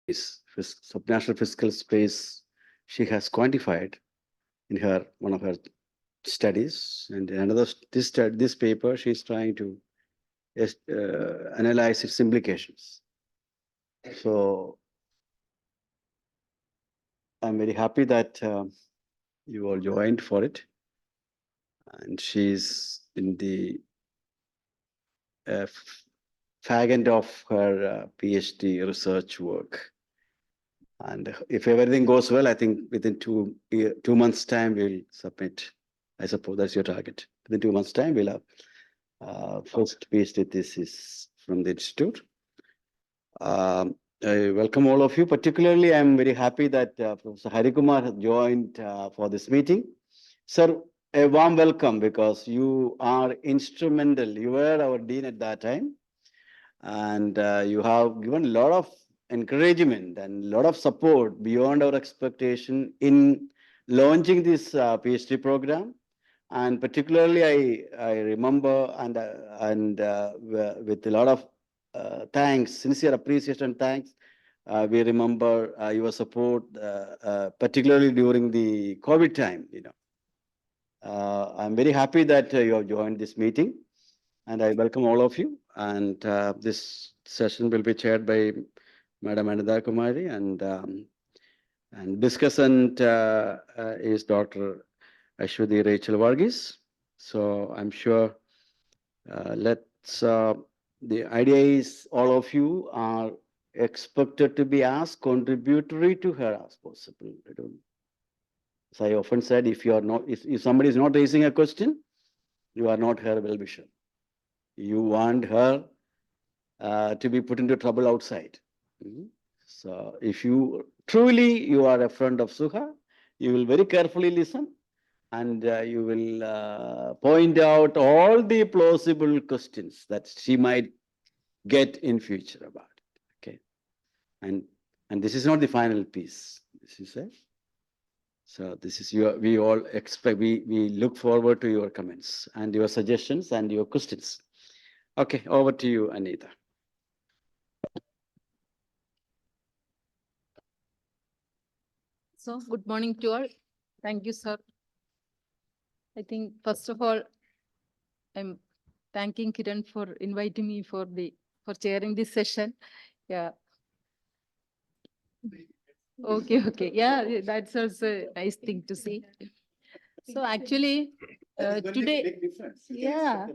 subnational fiscal space she has quantified in her one of her studies, and in another this paper she is trying to analyze its implications. So I'm very happy that you all joined for it, and she's in the fag end of her PhD research work. And if everything goes well, I think within 2 months' time, we'll submit. I suppose that's your target. Within 2 months' time, we'll have first PhD thesis from the institute. I welcome all of you. Particularly, I'm very happy that Professor Harikumar has joined for this meeting. Sir, a warm welcome, because you are instrumental. You were our dean at that time, and you have given a lot of encouragement and a lot of support beyond our expectation in launching this PhD program. And particularly, I remember and with a lot of thanks, sincere appreciation and thanks, we remember your support, particularly during the COVID time. I'm very happy that you have joined this meeting, and I welcome all of you. And this session will be chaired by Madam Ananda Kumari, and discussant is Dr. Ashwati Rachel Varghese. So I'm sure the idea is all of you are expected to be as contributory to her as possible. As I often said, if somebody is not raising a question, you are not her well-wisher. You want her to be put into trouble outside. So if you are a friend of Suha, you will very carefully listen, and you will point out all the plausible questions that she might get in future about it. Okay, and this is not the final piece. This is it. So this is we all expect. We look forward to your comments and your suggestions and your questions. Okay, over to you, Anita. So, good morning to all. Thank you, sir. I think, first of all, I'm thanking Kiran for inviting me for chairing this session. Yeah. Okay. Yeah, that's also a nice thing to see. So actually, today, yeah.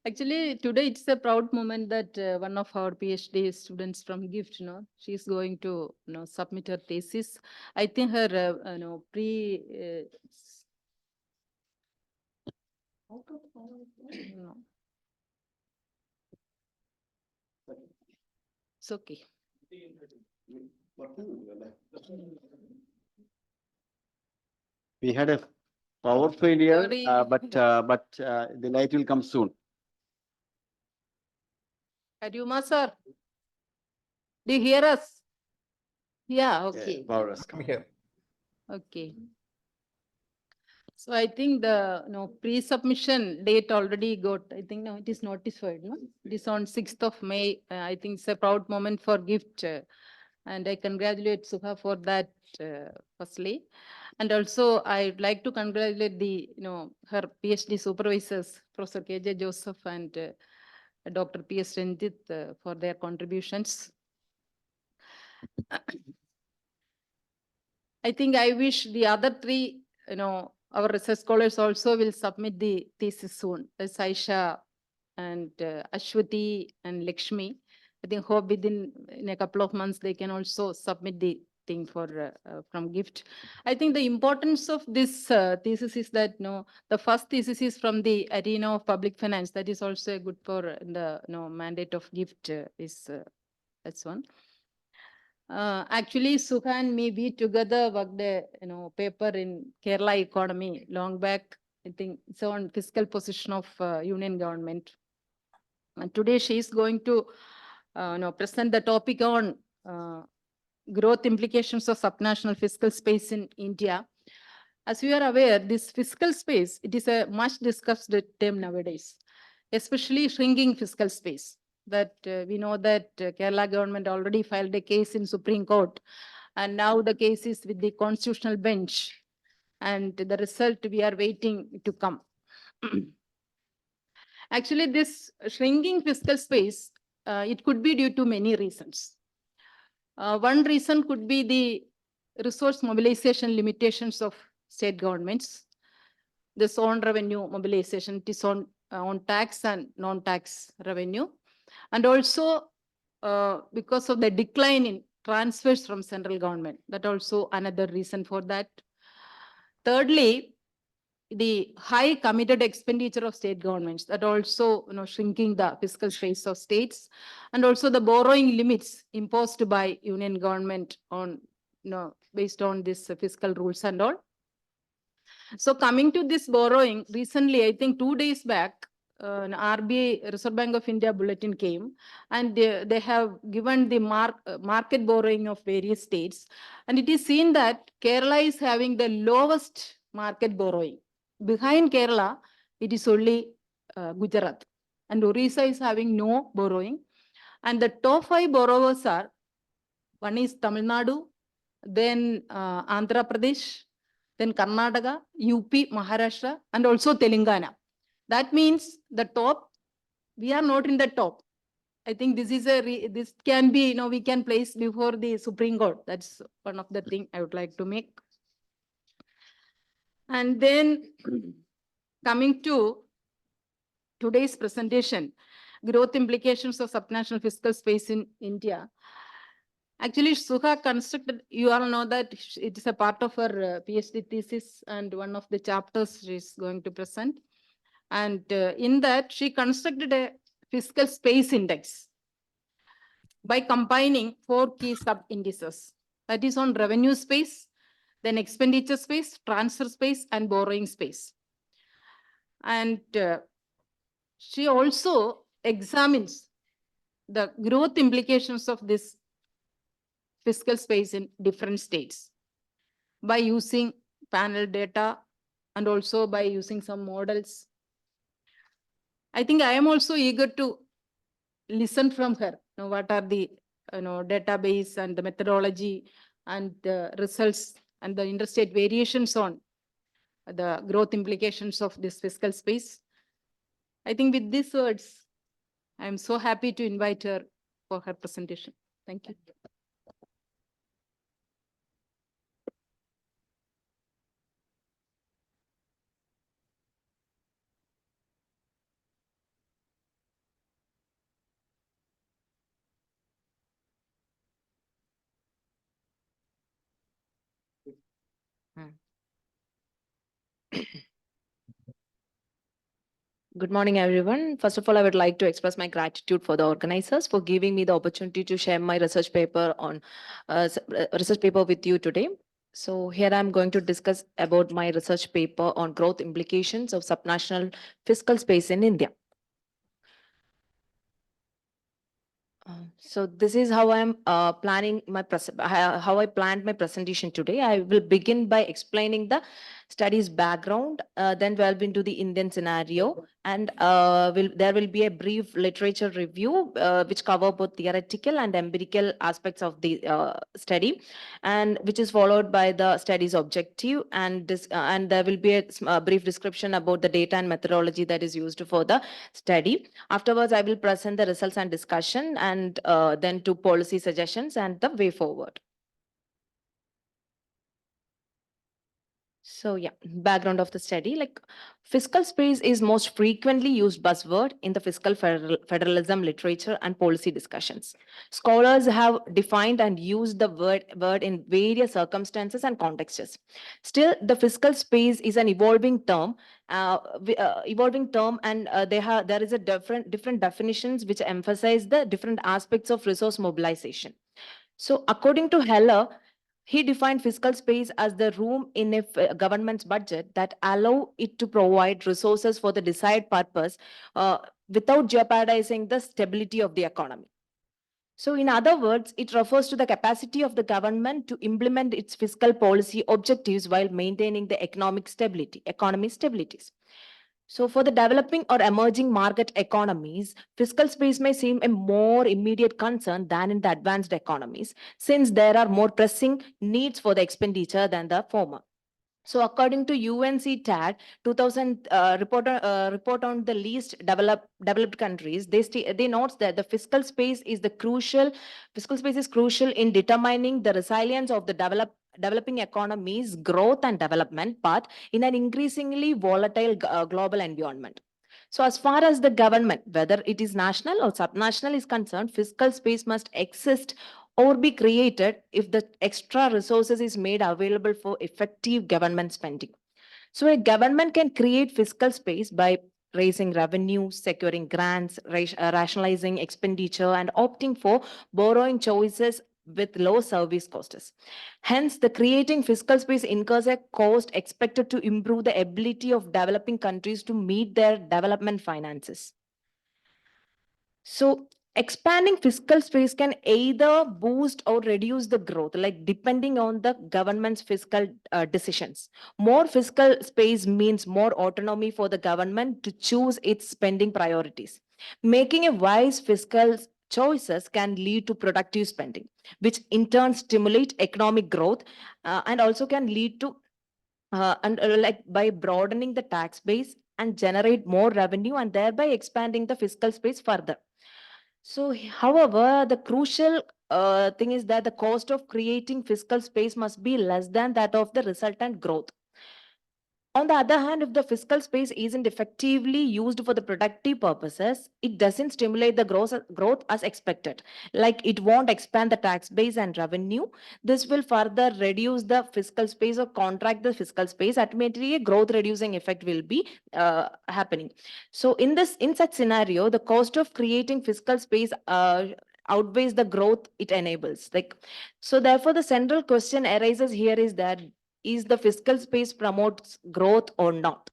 Actually, today it's a proud moment that one of our PhD students from GIFT, she's going to, submit her thesis. I think her, it's okay. We had a power failure, but the light will come soon. Aryuma sir, do you hear us? Yeah, okay. Yeah, power has come here. Okay. So I think the pre-submission date already got, I think now it is notified, no? It is on 6th of May. I think it's a proud moment for GIFT. And I congratulate Suha for that, firstly. And also I'd like to congratulate her PhD supervisors, Professor KJ Joseph and Dr. P.S. Ranjit for their contributions. I think I wish the other three, our research scholars also will submit the thesis soon. That's Aisha and Ashwati and Lakshmi. I think hope in a couple of months they can also submit the thing for from GIFT. I think the importance of this thesis is that the first thesis is from the arena of public finance. That is also good for the mandate of GIFT that's one. Actually, Suha and me, we together worked a paper in Kerala economy long back. I think it's on fiscal position of union government. And today she is going to present the topic on growth implications of subnational fiscal space in India. As we are aware, this fiscal space, it is a much discussed term nowadays, especially shrinking fiscal space. that we know that Kerala government already filed a case in Supreme Court, and now the case is with the constitutional bench, and the result we are waiting to come. Actually, this shrinking fiscal space, it could be due to many reasons. One reason could be the resource mobilization limitations of state governments. This on revenue mobilization, it is on tax and non-tax revenue. And also because of the decline in transfers from central government, that also another reason for that. Thirdly, the high committed expenditure of state governments, that also shrinking the fiscal space of states, and also the borrowing limits imposed by union government on based on this fiscal rules and all. So coming to this borrowing, recently, I think 2 days back, an RBI, Reserve Bank of India bulletin came, and they have given the market borrowing of various states. And it is seen that Kerala is having the lowest market borrowing. Behind Kerala, it is only Gujarat. And Orissa is having no borrowing. And the top 5 borrowers are, one is Tamil Nadu, then Andhra Pradesh, then Karnataka, UP, Maharashtra, and also Telangana. That means the top, we are not in the top. I think this is this can be, we can place before the Supreme Court. That's one of the things I would like to make. And then coming to today's presentation, growth implications of subnational fiscal space in India. Actually, Suha constructed, you all know that it is a part of her PhD thesis, and one of the chapters she is going to present. And in that, she constructed a fiscal space index by combining 4 key sub-indices. That is on revenue space, then expenditure space, transfer space, and borrowing space. And she also examines the growth implications of this fiscal space in different states by using panel data and also by using some models. I think I am also eager to listen from her. What are the database and the methodology and the results and the interstate variations on the growth implications of this fiscal space. I think with these words, I am so happy to invite her for her presentation. Thank you. Good morning, everyone. First of all, I would like to express my gratitude for the organizers for giving me the opportunity to share my research paper on research paper with you today. So here I'm going to discuss about my research paper on growth implications of subnational fiscal space in India. So this is how I'm planning my how I planned my presentation today. I will begin by explaining the study's background, then delve into the Indian scenario, and there will be a brief literature review which cover both theoretical and empirical aspects of the study, and which is followed by the study's objective, and there will be a brief description about the data and methodology that is used for the study. Afterwards, I will present the results and discussion, and then to policy suggestions and the way forward. So yeah, background of the study, like fiscal space is most frequently used buzzword in the fiscal federalism literature and policy discussions. Scholars have defined and used the word in various circumstances and contexts. Still, the fiscal space is an evolving term, and there is a different definitions which emphasize the different aspects of resource mobilization. So according to Heller, he defined fiscal space as the room in a government's budget that allow it to provide resources for the desired purpose without jeopardizing the stability of the economy. So in other words, it refers to the capacity of the government to implement its fiscal policy objectives while maintaining the economic stabilities. So for the developing or emerging market economies, fiscal space may seem a more immediate concern than in the advanced economies, since there are more pressing needs for the expenditure than the former. So according to UNCTAD 2000 report on the least developed countries, they notes that the fiscal space is crucial in determining the resilience of the developing economies, growth and development path in an increasingly volatile global environment. So as far as the government, whether it is national or subnational is concerned, fiscal space must exist or be created if the extra resources is made available for effective government spending. So a government can create fiscal space by raising revenue, securing grants, rationalizing expenditure, and opting for borrowing choices with low service costs. Hence, the creating fiscal space incurs a cost expected to improve the ability of developing countries to meet their development finances. So expanding fiscal space can either boost or reduce the growth, like depending on the government's fiscal decisions. More fiscal space means more autonomy for the government to choose its spending priorities. Making a wise fiscal choices can lead to productive spending, which in turn stimulate economic growth and also can lead to like by broadening the tax base and generate more revenue and thereby expanding the fiscal space further. So, however, the crucial thing is that the cost of creating fiscal space must be less than that of the resultant growth. On the other hand, if the fiscal space isn't effectively used for the productive purposes, it doesn't stimulate the growth as expected. Like it won't expand the tax base and revenue. This will further reduce the fiscal space or contract the fiscal space. Ultimately, a growth reducing effect will be happening. So, in such scenario, the cost of creating fiscal space outweighs the growth it enables. Like so, therefore, the central question arises here is the fiscal space promotes growth or not?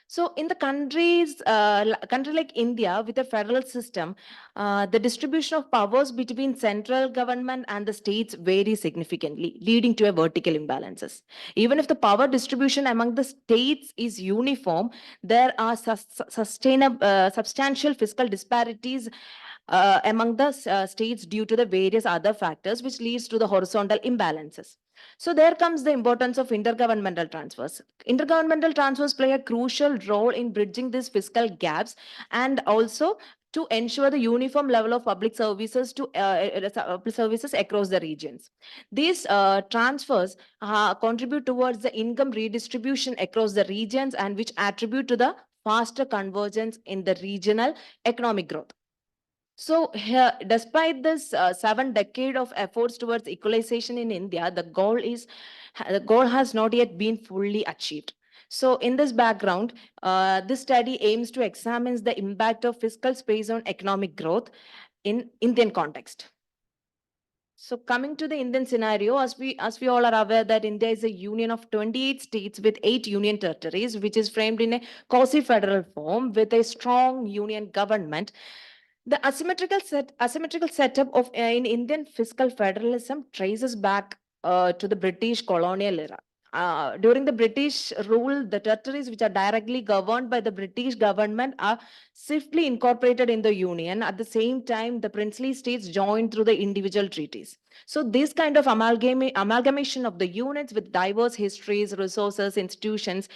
So in the country like India with a federal system, the distribution of powers between central government and the states vary significantly, leading to a vertical imbalances. Even if the power distribution among the states is uniform, there are substantial fiscal disparities among the states due to the various other factors, which leads to the horizontal imbalances. So there comes the importance of intergovernmental transfers. Intergovernmental transfers play a crucial role in bridging these fiscal gaps and also to ensure the uniform level of public services public services across the regions. These transfers contribute towards the income redistribution across the regions and which attribute to the faster convergence in the regional economic growth. So here, despite this 7 decades of efforts towards equalization in India, the goal has not yet been fully achieved. So in this background, this study aims to examine the impact of fiscal space on economic growth in Indian context. So coming to the Indian scenario, as we all are aware that India is a union of 28 states with 8 union territories, which is framed in a quasi-federal form with a strong union government. The asymmetrical setup of in Indian fiscal federalism traces back to the British colonial era. During the British rule, the territories which are directly governed by the British government are swiftly incorporated in the Union. At the same time, the princely states joined through the individual treaties. So this kind of amalgamation of the units with diverse histories, resources, institutions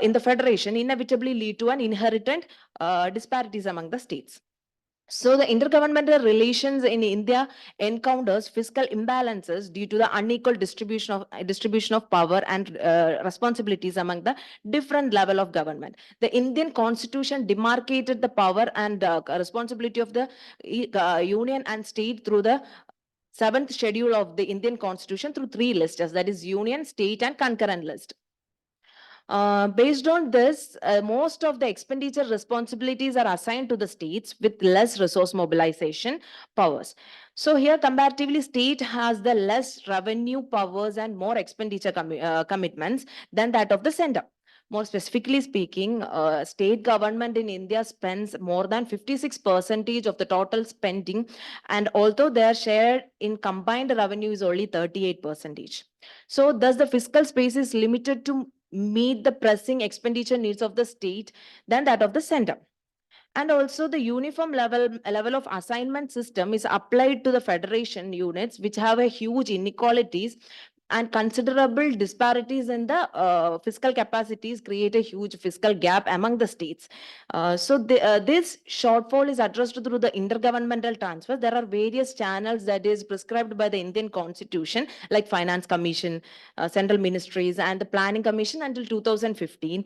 in the federation inevitably lead to an inherent disparities among the states. So the intergovernmental relations in India encounters fiscal imbalances due to the unequal distribution of power and responsibilities among the different level of government. The Indian Constitution demarcated the power and responsibility of the union and state through the 7th schedule of the Indian Constitution through 3 lists, that is union, state, and concurrent list. Based on this, most of the expenditure responsibilities are assigned to the states with less resource mobilization powers. So here comparatively state has the less revenue powers and more expenditure commitments than that of the center. More specifically speaking, state government in India spends more than 56% of the total spending, and although their share in combined revenue is only 38%. So thus the fiscal space is limited to meet the pressing expenditure needs of the state than that of the center. And also the uniform level of assignment system is applied to the federation units, which have a huge inequalities and considerable disparities in the fiscal capacities, create a huge fiscal gap among the states. This shortfall is addressed through the intergovernmental transfers. There are various channels that is prescribed by the Indian Constitution, like Finance Commission, Central Ministries, and the Planning Commission until 2015.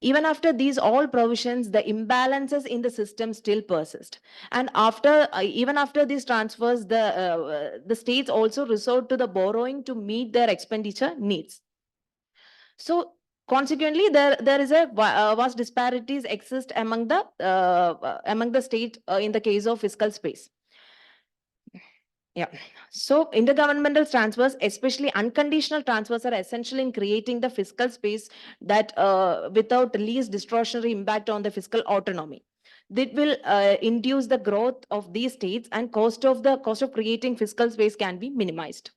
Even after these all provisions, the imbalances in the system still persist. And even after these transfers, the states also resort to the borrowing to meet their expenditure needs. So consequently, there is a vast disparities exist among the state in the case of fiscal space. Yeah. So intergovernmental transfers, especially unconditional transfers, are essential in creating the fiscal space that without least distortionary impact on the fiscal autonomy. That will induce the growth of these states, and cost of creating fiscal space can be minimized.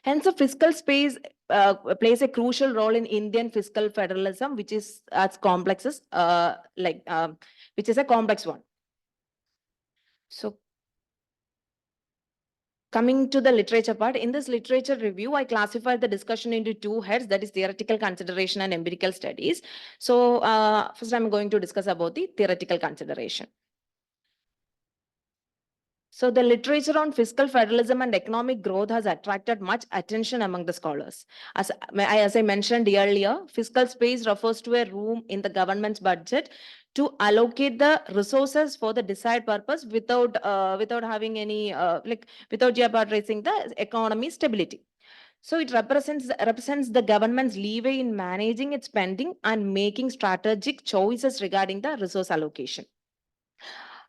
Hence, a fiscal space plays a crucial role in Indian fiscal federalism, which is which is a complex one. So coming to the literature part, in this literature review, I classified the discussion into two heads, that is theoretical consideration and empirical studies. So first I'm going to discuss about the theoretical consideration. So the literature on fiscal federalism and economic growth has attracted much attention among the scholars. As I mentioned earlier, fiscal space refers to a room in the government's budget to allocate the resources for the desired purpose without having any without jeopardizing the economy stability. So it represents the government's leeway in managing its spending and making strategic choices regarding the resource allocation.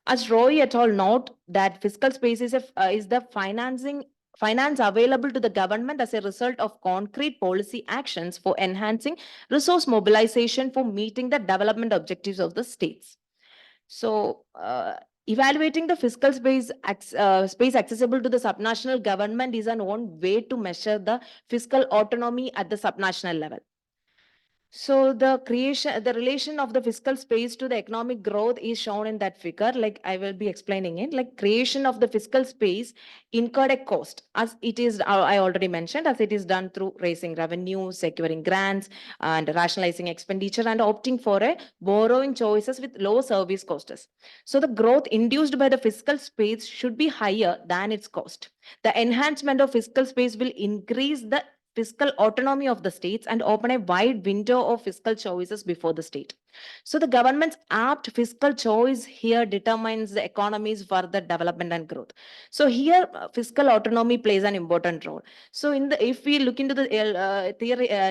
As Roy et al. Note that fiscal space is the finance available to the government as a result of concrete policy actions for enhancing resource mobilization for meeting the development objectives of the states. So, evaluating the fiscal space accessible to the subnational government is one way to measure the fiscal autonomy at the subnational level. So the relation of the fiscal space to the economic growth is shown in that figure. Like I will be explaining it. Like creation of the fiscal space incurred a cost, as it is, I already mentioned, as it is done through raising revenue, securing grants, and rationalizing expenditure, and opting for a borrowing choices with low service costs. So the growth induced by the fiscal space should be higher than its cost. The enhancement of fiscal space will increase the fiscal autonomy of the states and open a wide window of fiscal choices before the state. So the government's apt fiscal choice here determines the economy's further development and growth. So here fiscal autonomy plays an important role. So if we look into the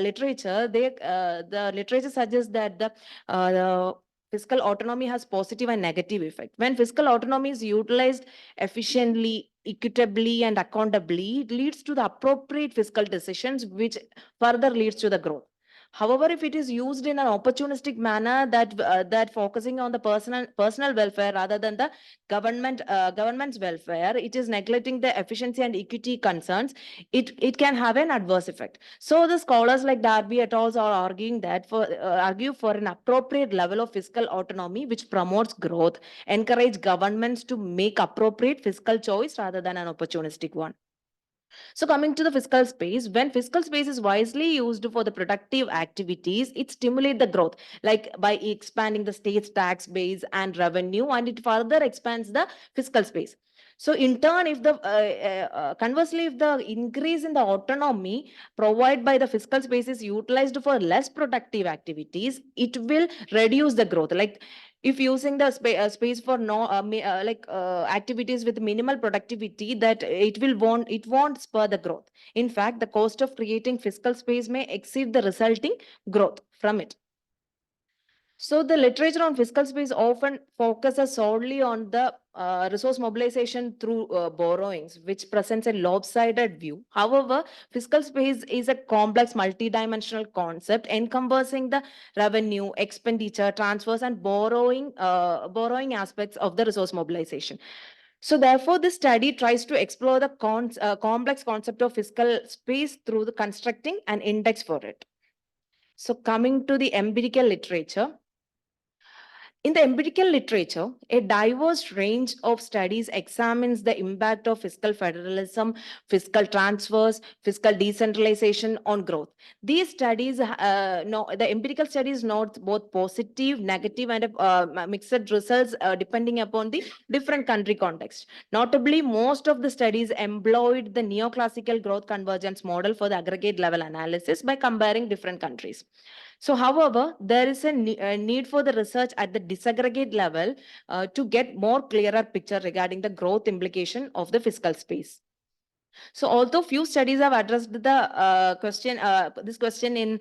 literature, the literature suggests that the fiscal autonomy has positive and negative effect. When fiscal autonomy is utilized efficiently, equitably, and accountably, it leads to the appropriate fiscal decisions, which further leads to the growth. However, if it is used in an opportunistic manner that focusing on the personal welfare rather than the government's welfare, it is neglecting the efficiency and equity concerns. It can have an adverse effect. So the scholars like Darby et al. Are arguing that argue for an appropriate level of fiscal autonomy which promotes growth, encourage governments to make appropriate fiscal choice rather than an opportunistic one. So coming to the fiscal space, when fiscal space is wisely used for the productive activities, it stimulates the growth, like by expanding the state's tax base and revenue, and it further expands the fiscal space. So in turn, if conversely, if the increase in the autonomy provided by the fiscal space is utilized for less productive activities, it will reduce the growth. Like if using the space for activities with minimal productivity, that it won't spur the growth. In fact, the cost of creating fiscal space may exceed the resulting growth from it. So the literature on fiscal space often focuses solely on the resource mobilization through borrowings, which presents a lopsided view. However, fiscal space is a complex multidimensional concept encompassing the revenue, expenditure, transfers, and borrowing aspects of the resource mobilization. So therefore, this study tries to explore the complex concept of fiscal space through the constructing an index for it. So coming to the empirical literature, in the empirical literature, a diverse range of studies examines the impact of fiscal federalism, fiscal transfers, fiscal decentralization on growth. These studies, the empirical studies note both positive, negative, and mixed results depending upon the different country context. Notably, most of the studies employed the neoclassical growth convergence model for the aggregate level analysis by comparing different countries. So, however, there is a need for the research at the disaggregate level to get more clearer picture regarding the growth implication of the fiscal space. So, although few studies have addressed the this question in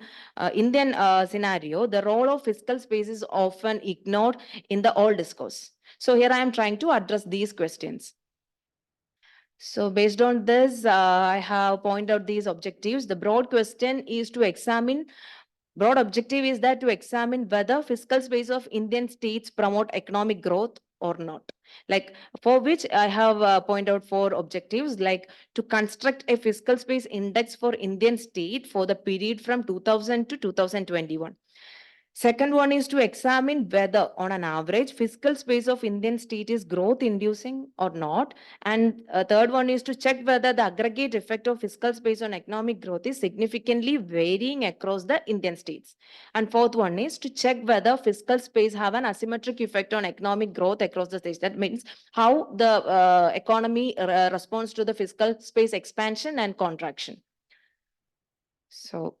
Indian scenario, the role of fiscal space is often ignored in the all discourse. So, here I am trying to address these questions. So based on this, I have pointed out these objectives. The broad question is to examine Broad objective is that to examine whether fiscal space of Indian states promote economic growth or not. Like for which I have pointed out 4 objectives, like to construct a fiscal space index for Indian state for the period from 2000 to 2021. Second one is to examine whether, on an average, fiscal space of Indian state is growth inducing or not. And third one is to check whether the aggregate effect of fiscal space on economic growth is significantly varying across the Indian states. And fourth one is to check whether fiscal space have an asymmetric effect on economic growth across the states. That means how the economy responds to the fiscal space expansion and contraction. So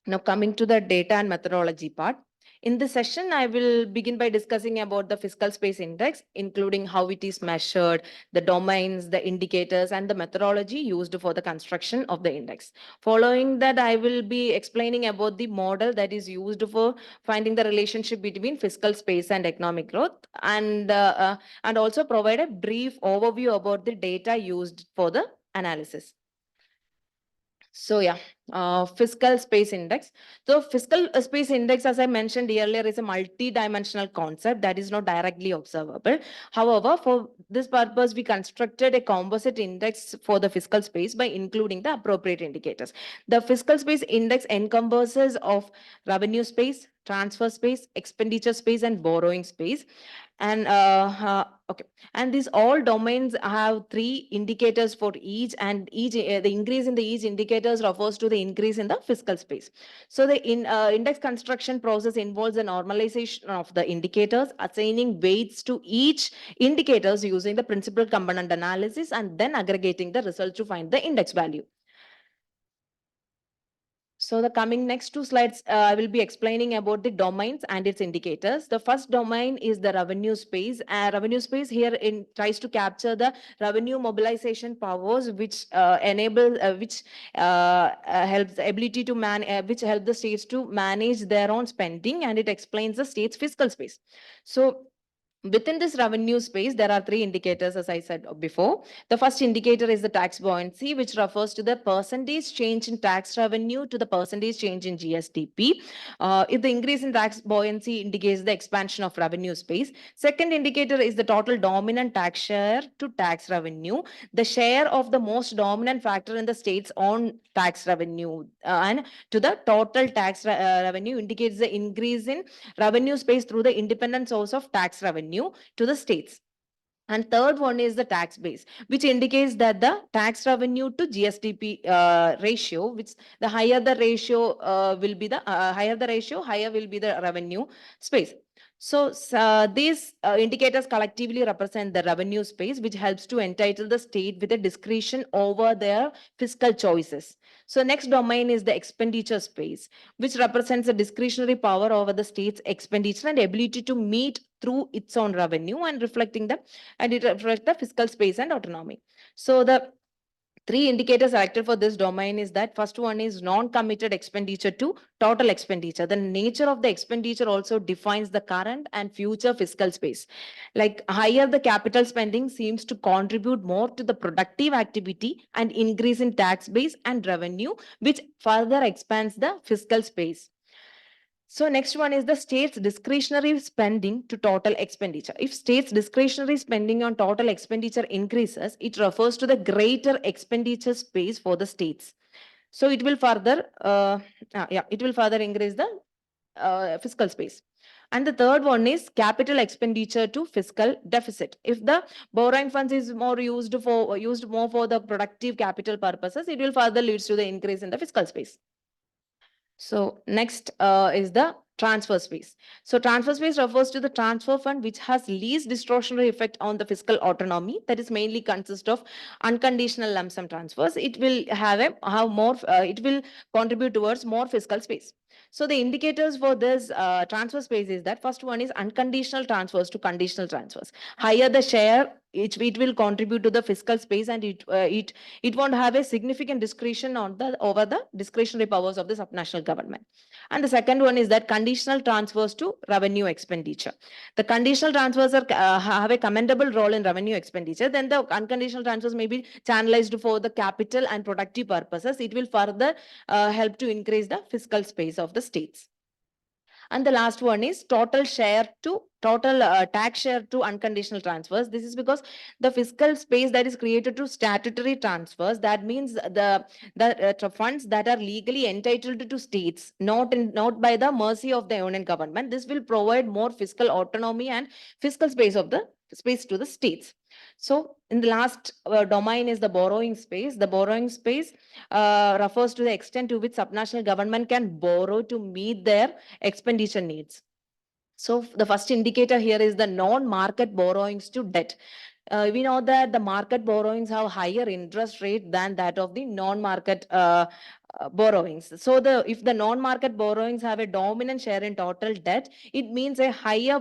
now coming to the data and methodology part. In this session, I will begin by discussing about the fiscal space index, including how it is measured, the domains, the indicators, and the methodology used for the construction of the index. Following that, I will be explaining about the model that is used for finding the relationship between fiscal space and economic growth, and also provide a brief overview about the data used for the analysis. So yeah, fiscal space index. So fiscal space index, as I mentioned earlier, is a multi-dimensional concept that is not directly observable. However, for this purpose, we constructed a composite index for the fiscal space by including the appropriate indicators. The fiscal space index encompasses of revenue space, transfer space, expenditure space, and borrowing space. And okay, and these all domains have 3 indicators for each, and each the increase in the each indicators refers to the increase in the fiscal space. So the index construction process involves the normalization of the indicators, assigning weights to each indicators using the principal component analysis, and then aggregating the results to find the index value. So the coming next 2 slides, I will be explaining about the domains and its indicators. The first domain is the revenue space. Revenue space here tries to capture the revenue mobilization powers, which helps the ability to which help the states to manage their own spending, and it explains the state's fiscal space. So within this revenue space, there are 3 indicators, as I said before. The first indicator is the tax buoyancy, which refers to the percentage change in tax revenue to the percentage change in GSDP. If the increase in tax buoyancy indicates the expansion of revenue space. Second indicator is the total dominant tax share to tax revenue, the share of the most dominant factor in the state's own tax revenue, and to the total tax revenue indicates the increase in revenue space through the independent source of tax revenue to the states. And third one is the tax base, which indicates that the tax revenue to GSDP ratio, which the higher the ratio will be the higher will be the revenue space. So these indicators collectively represent the revenue space, which helps to entitle the state with a discretion over their fiscal choices. So next domain is the expenditure space, which represents a discretionary power over the state's expenditure and ability to meet through its own revenue, and it reflects the fiscal space and autonomy. So the 3 indicators selected for this domain is that first one is non-committed expenditure to total expenditure. The nature of the expenditure also defines the current and future fiscal space. Like higher the capital spending seems to contribute more to the productive activity and increase in tax base and revenue, which further expands the fiscal space. So next one is the state's discretionary spending to total expenditure. If state's discretionary spending on total expenditure increases, it refers to the greater expenditure space for the states. So it will further, it will further increase the fiscal space. And the third one is capital expenditure to fiscal deficit. If the borrowing funds is more used more for the productive capital purposes, it will further leads to the increase in the fiscal space. So next is the transfer space. So transfer space refers to the transfer fund which has least distortionary effect on the fiscal autonomy. That is mainly consist of unconditional lump sum transfers. It will have more. It will contribute towards more fiscal space. So the indicators for this transfer space is that first one is unconditional transfers to conditional transfers. Higher the share, it will contribute to the fiscal space, and it won't have a significant discretion on the over the discretionary powers of the subnational government. And the second one is that conditional transfers to revenue expenditure. The conditional transfers have a commendable role in revenue expenditure. Then the unconditional transfers may be channelized for the capital and productive purposes. It will further help to increase the fiscal space of the states. And the last one is total tax share to unconditional transfers. This is because the fiscal space that is created to statutory transfers, that means the funds that are legally entitled to states, not by the mercy of the union government. This will provide more fiscal autonomy and fiscal space to the states. So in the last domain is the borrowing space. The borrowing space refers to the extent to which subnational government can borrow to meet their expenditure needs. So the first indicator here is the non-market borrowings to debt. We know that the market borrowings have higher interest rate than that of the non-market borrowings. So if the non-market borrowings have a dominant share in total debt, it means a higher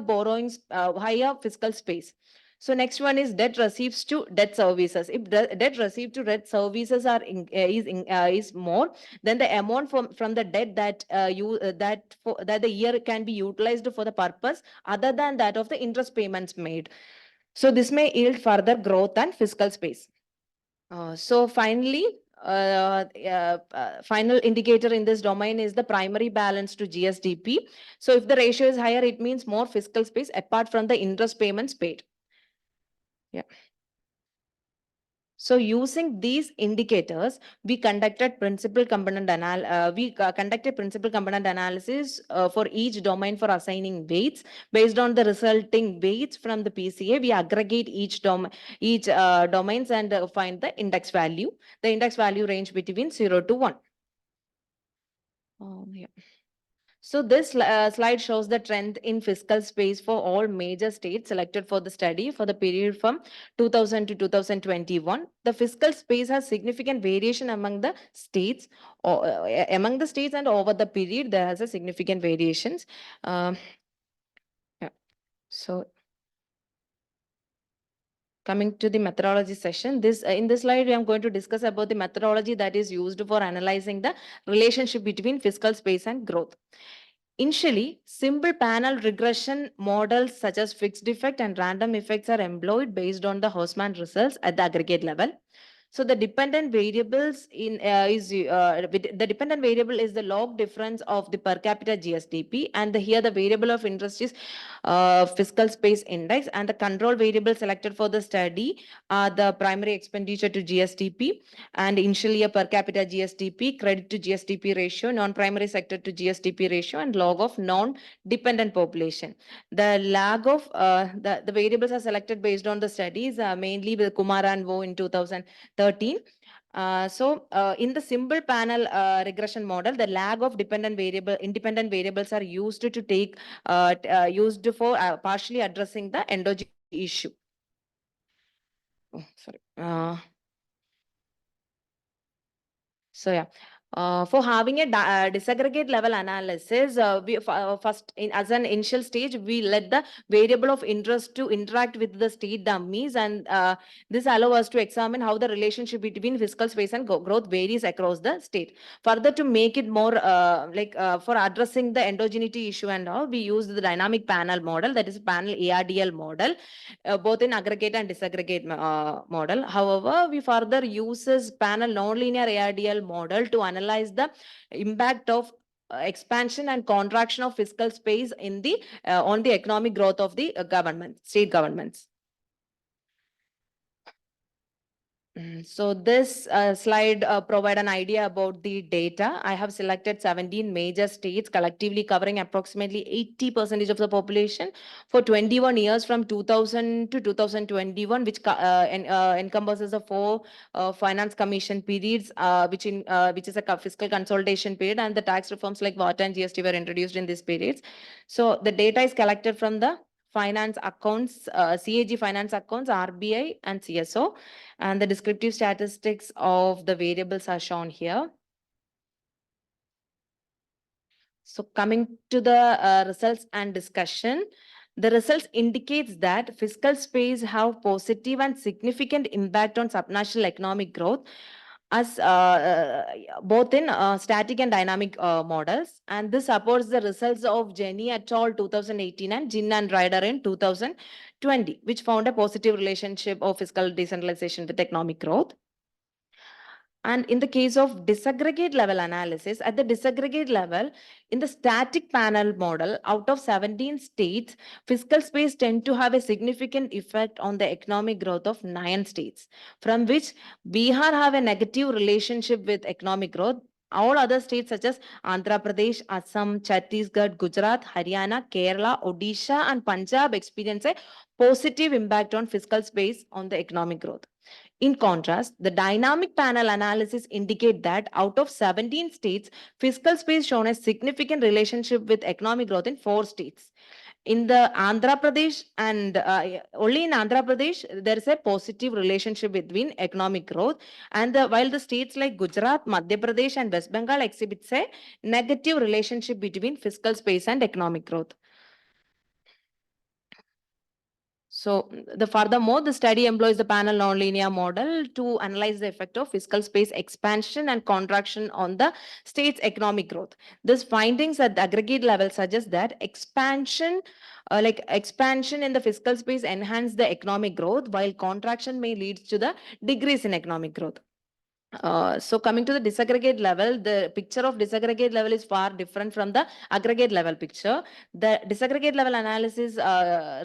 higher fiscal space. So next one is debt receipts to debt services. If debt received to debt services is more, then the amount from the debt that that the year can be utilized for the purpose other than that of the interest payments made. So this may yield further growth and fiscal space. So finally, final indicator in this domain is the primary balance to GSDP. So if the ratio is higher, it means more fiscal space apart from the interest payments paid. Yeah. So using these indicators, we conducted principal component analysis for each domain for assigning weights. Based on the resulting weights from the PCA, we aggregate each domains and find the index value. The index value range between 0 to 1. Yeah. So this slide shows the trend in fiscal space for all major states selected for the study for the period from 2000 to 2021. The fiscal space has significant variation among the states, and over the period there has a significant variations. Yeah. So coming to the methodology session, in this slide, I am going to discuss about the methodology that is used for analyzing the relationship between fiscal space and growth. Initially, simple panel regression models such as fixed effect and random effects are employed based on the Haussmann results at the aggregate level. So the dependent variables the dependent variable is the log difference of the per capita GSDP, and here the variable of interest is fiscal space index, and the control variable selected for the study are the primary expenditure to GSDP, and initially a per capita GSDP, credit to GSDP ratio, non-primary sector to GSDP ratio, and log of non-dependent population. The lag of the variables are selected based on the studies, mainly with Kumar and Vo in 2013. In the simple panel regression model, the lag of independent variables are used to take used for partially addressing the endogenous issue. Oh, sorry. So yeah. For having a disaggregate level analysis, as an initial stage, we let the variable of interest to interact with the state dummies, and this allows us to examine how the relationship between fiscal space and growth varies across the state. Further, to make it more for addressing the endogeneity issue and all, we use the dynamic panel model, that is panel ARDL model, both in aggregate and disaggregate model. However, we further uses panel nonlinear ARDL model to analyze the impact of expansion and contraction of fiscal space in the on the economic growth of the state governments. So this slide provide an idea about the data. I have selected 17 major states collectively covering approximately 80% of the population for 21 years from 2000 to 2021, which encompasses the four finance commission periods, which is a fiscal consolidation period, and the tax reforms like VAT and GST were introduced in these periods. So the data is collected from the finance accounts, CAG finance accounts, RBI and CSO, and the descriptive statistics of the variables are shown here. So coming to the results and discussion, the results indicates that fiscal space have positive and significant impact on subnational economic growth as both in static and dynamic models, and this supports the results of Jenny et al. 2018 and Jin and Ryder in 2020, which found a positive relationship of fiscal decentralization with economic growth. And in the case of disaggregate level analysis, at the disaggregate level, in the static panel model, out of 17 states, fiscal space tend to have a significant effect on the economic growth of 9 states, from which Bihar have a negative relationship with economic growth. All other states such as Andhra Pradesh, Assam, Chhattisgarh, Gujarat, Haryana, Kerala, Odisha, and Punjab experience a positive impact on fiscal space on the economic growth. In contrast, the dynamic panel analysis indicate that out of 17 states, fiscal space shown a significant relationship with economic growth in 4 states. In the Andhra Pradesh and only in Andhra Pradesh, there is a positive relationship between economic growth, and while the states like Gujarat, Madhya Pradesh and West Bengal exhibits a negative relationship between fiscal space and economic growth. So furthermore, the study employs the panel nonlinear model to analyze the effect of fiscal space expansion and contraction on the state's economic growth. These findings at the aggregate level suggest that expansion in the fiscal space enhance the economic growth, while contraction may lead to the decrease in economic growth. So coming to the disaggregate level, the picture of disaggregate level is far different from the aggregate level picture. The disaggregate level analysis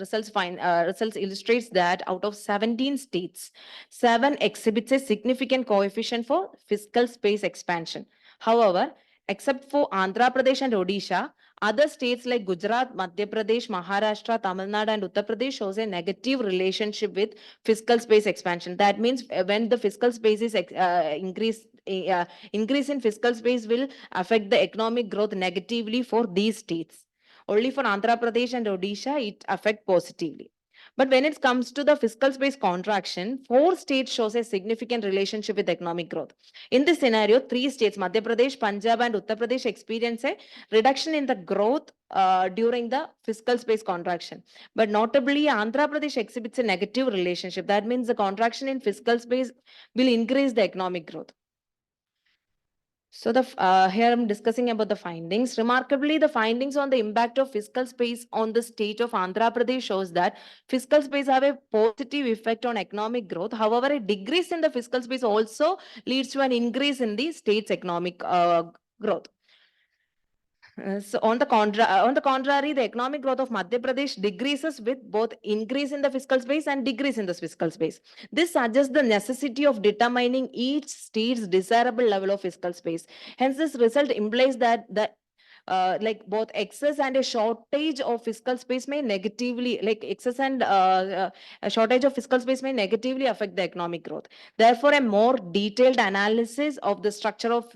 results illustrates that out of 17 states, 7 exhibits a significant coefficient for fiscal space expansion. However, except for Andhra Pradesh and Odisha, other states like Gujarat, Madhya Pradesh, Maharashtra, Tamil Nadu, and Uttar Pradesh shows a negative relationship with fiscal space expansion. That means when the fiscal space is increase in fiscal space will affect the economic growth negatively for these states. Only for Andhra Pradesh and Odisha, it affect positively. But when it comes to the fiscal space contraction, 4 states shows a significant relationship with economic growth. In this scenario, 3 states, Madhya Pradesh, Punjab, and Uttar Pradesh, experience a reduction in the growth during the fiscal space contraction. But notably, Andhra Pradesh exhibits a negative relationship. That means the contraction in fiscal space will increase the economic growth. So here I'm discussing about the findings. Remarkably, the findings on the impact of fiscal space on the state of Andhra Pradesh shows that fiscal space have a positive effect on economic growth. However, a decrease in the fiscal space also leads to an increase in the state's economic growth. So on the contrary, the economic growth of Madhya Pradesh decreases with both increase in the fiscal space and decrease in the fiscal space. This suggests the necessity of determining each state's desirable level of fiscal space. Hence, this result implies that like both excess and a shortage of fiscal space may negatively, like excess and a shortage of fiscal space may negatively affect the economic growth. Therefore, a more detailed analysis of the structure of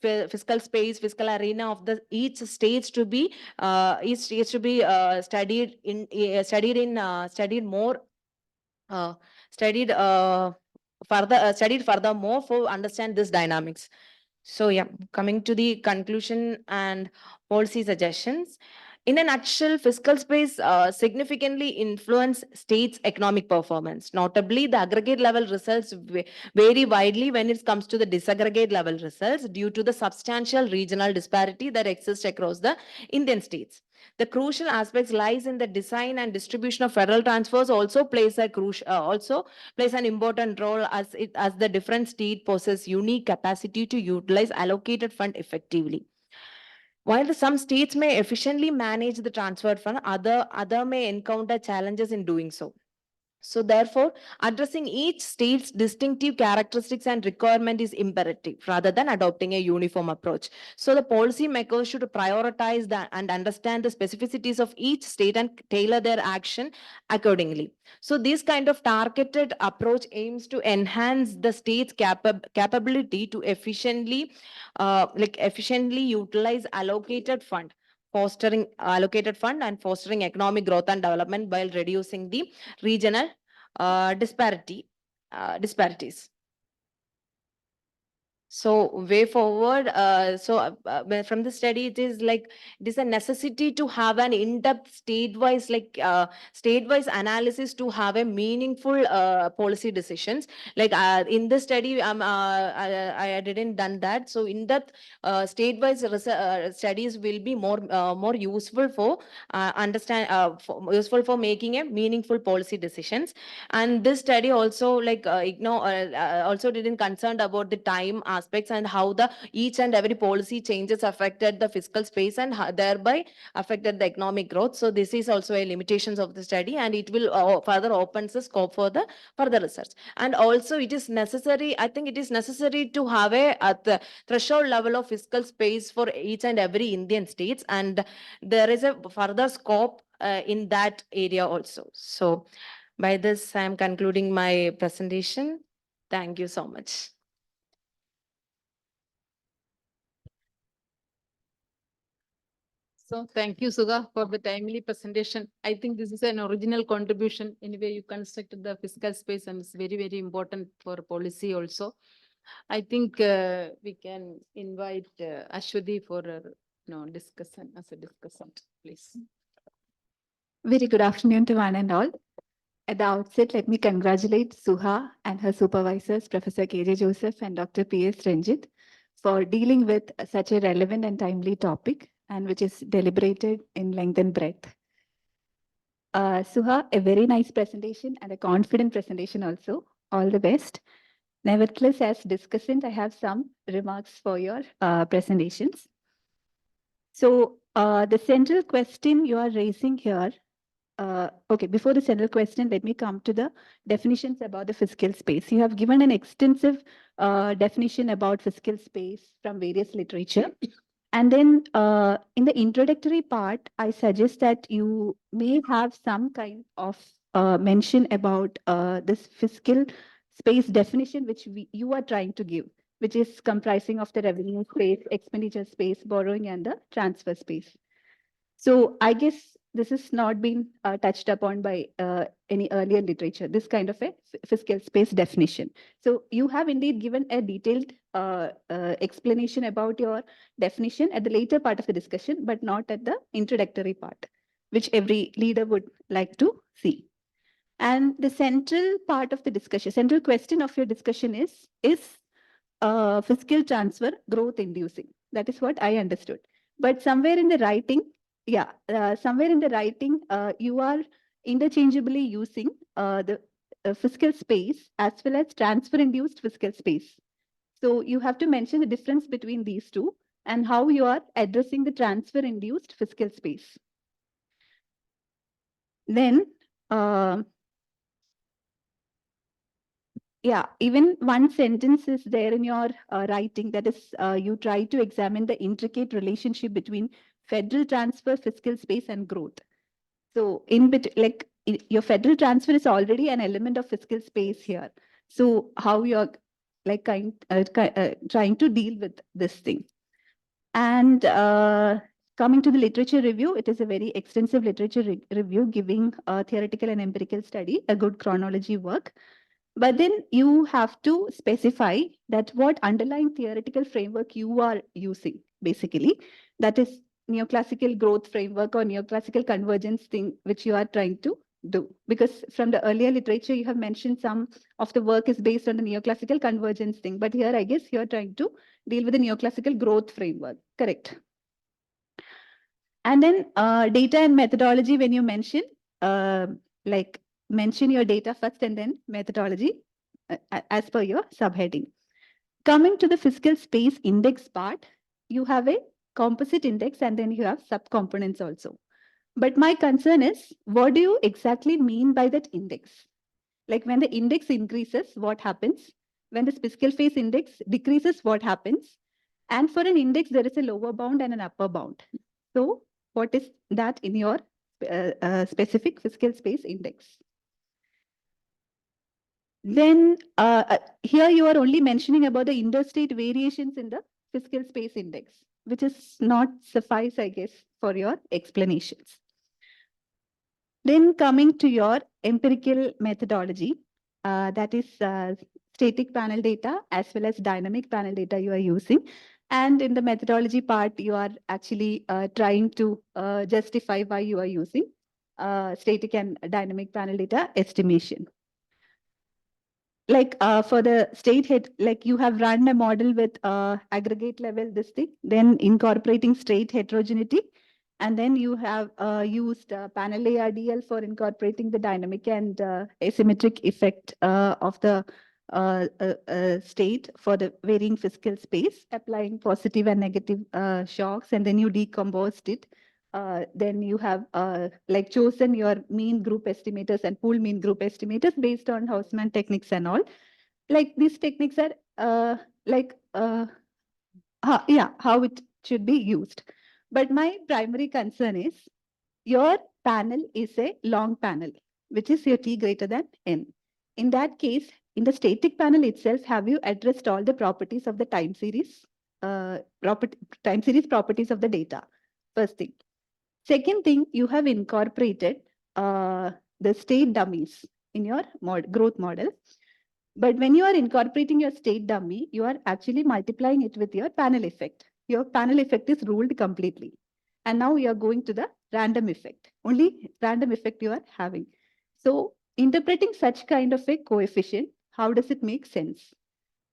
fiscal space, fiscal arena of the each states to be studied furthermore for understand this dynamics. So yeah, coming to the conclusion and policy suggestions. In a nutshell, fiscal space significantly influence states' economic performance. Notably, the aggregate level results vary widely when it comes to the disaggregate level results due to the substantial regional disparity that exists across the Indian states. The crucial aspects lies in the design and distribution of federal transfers also plays an important role as the different state possess unique capacity to utilize allocated fund effectively. While some states may efficiently manage the transfer fund, other may encounter challenges in doing so. So therefore, addressing each state's distinctive characteristics and requirement is imperative rather than adopting a uniform approach. So the policy makers should prioritize that and understand the specificities of each state and tailor their action accordingly. So this kind of targeted approach aims to enhance the state's capability to efficiently utilize allocated fund and fostering economic growth and development while reducing the regional disparities. So way forward, from the study, it is a necessity to have an in-depth state-wise analysis to have a meaningful policy decisions. In the study, I didn't done that. So in-depth state-wise studies will be more useful for useful for making a meaningful policy decisions. And this study also also didn't concerned about the time aspects and how the each and every policy changes affected the fiscal space and thereby affected the economic growth. So this is also a limitations of the study, and it will further opens the scope for the further research. And also it is necessary, I think it is necessary to have at the threshold level of fiscal space for each and every Indian states, and there is a further scope in that area also. So by this, I am concluding my presentation. Thank you so much. So thank you, Sugha, for the timely presentation. I think this is an original contribution. Anyway, you constructed the fiscal space and it's very, very important for policy also. I think we can invite Ashwati for a discussion as a discussant, please. Very good afternoon to one and all. At the outset, let me congratulate Suha and her supervisors, Professor K.J. Joseph and Dr. P.S. Ranjit, for dealing with such a relevant and timely topic, and which is deliberated in length and breadth. Suha, a very nice presentation and a confident presentation also. All the best. Nevertheless, as discussant, I have some remarks for your presentations. So the central question you are raising here, okay, before the central question, let me come to the definitions about the fiscal space. You have given an extensive definition about fiscal space from various literature. And then in the introductory part, I suggest that you may have some kind of mention about this fiscal space definition, which you are trying to give, which is comprising of the revenue space, expenditure space, borrowing, and the transfer space. So I guess this has not been touched upon by any earlier literature, this kind of a fiscal space definition. So you have indeed given a detailed explanation about your definition at the later part of the discussion, but not at the introductory part, which every leader would like to see. And the central part of the discussion, central question of your discussion is fiscal transfer growth inducing? That is what I understood. But somewhere in the writing, you are interchangeably using the fiscal space as well as transfer induced fiscal space. So you have to mention the difference between these two and how you are addressing the transfer induced fiscal space. Then, yeah, even one sentence is there in your writing, that is, you try to examine the intricate relationship between federal transfer, fiscal space, and growth. So your federal transfer is already an element of fiscal space here. So how you're trying to deal with this thing. And coming to the literature review, it is a very extensive literature review giving a theoretical and empirical study, a good chronology work. But then you have to specify that what underlying theoretical framework you are using, basically. That is neoclassical growth framework or neoclassical convergence thing, which you are trying to do. Because from the earlier literature, you have mentioned some of the work is based on the neoclassical convergence thing. But here, I guess you're trying to deal with the neoclassical growth framework. Correct. And then data and methodology, when you mention, mention your data first and then methodology as per your subheading. Coming to the fiscal space index part, you have a composite index and then you have subcomponents also. But my concern is, what do you exactly mean by that index? Like when the index increases, what happens? When the fiscal phase index decreases, what happens? And for an index, there is a lower bound and an upper bound. So what is that in your specific fiscal space index? Then here you are only mentioning about the interstate variations in the fiscal space index, which is not suffice, I guess, for your explanations. Then coming to your empirical methodology, that is static panel data as well as dynamic panel data you are using. And in the methodology part, you are actually trying to justify why you are using static and dynamic panel data estimation. Like for the state head, like you have run a model with aggregate level this thing, then incorporating state heterogeneity, and then you have used panel ARDL for incorporating the dynamic and asymmetric effect of the state for the varying fiscal space, applying positive and negative shocks, and then you decomposed it. Then you have like chosen your mean group estimators and pool mean group estimators based on Hausman techniques and all. Like these techniques are how it should be used. But my primary concern is your panel is a long panel, which is your T greater than N. In that case, in the static panel itself, have you addressed all the properties of the time series properties of the data? First thing. Second thing, you have incorporated the state dummies in your growth model. But when you are incorporating your state dummy, you are actually multiplying it with your panel effect. Your panel effect is ruled completely. And now you are going to the random effect. Only random effect you are having. So interpreting such kind of a coefficient, how does it make sense?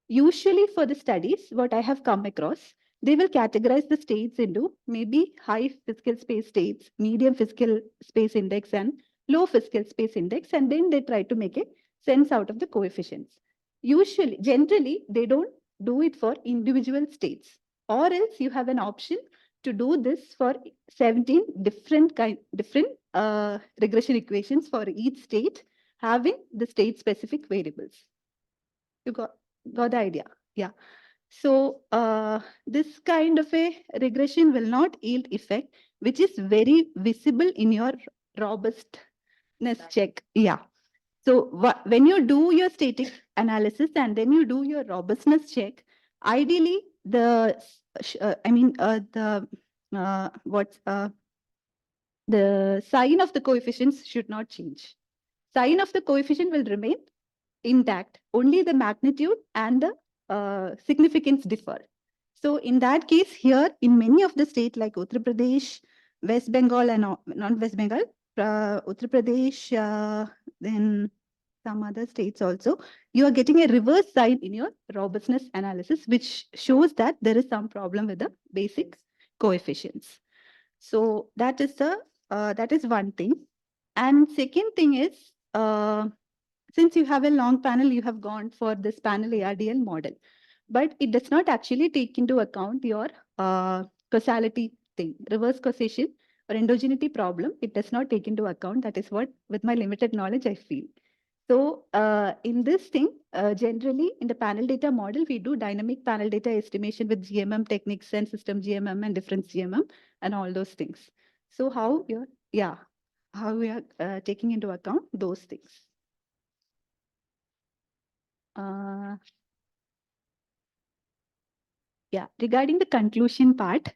Usually for the studies, what I have come across, they will categorize the states into maybe high fiscal space states, medium fiscal space index, and low fiscal space index, and then they try to make a sense out of the coefficients. Usually, generally, they don't do it for individual states, or else you have an option to do this for 17 different regression equations for each state having the state specific variables. You got the idea? Yeah. So this kind of a regression will not yield effect, which is very visible in your robustness check. Yeah. So when you do your static analysis and then you do your robustness check, ideally the the sign of the coefficients should not change. Sign of the coefficient will remain intact. Only the magnitude and the significance differ. So in that case, here in many of the states like Uttar Pradesh, West Bengal and non-West Bengal, Uttar Pradesh, then some other states also, you are getting a reverse sign in your robustness analysis, which shows that there is some problem with the basic coefficients. So that is one thing. And second thing is, since you have a long panel, you have gone for this panel ARDL model, but it does not actually take into account your causality thing, reverse causation or endogeneity problem. It does not take into account. That is what, with my limited knowledge, I feel. So in this thing, generally in the panel data model, we do dynamic panel data estimation with GMM techniques and system GMM and difference GMM and all those things. So how we are taking into account those things. Regarding the conclusion part,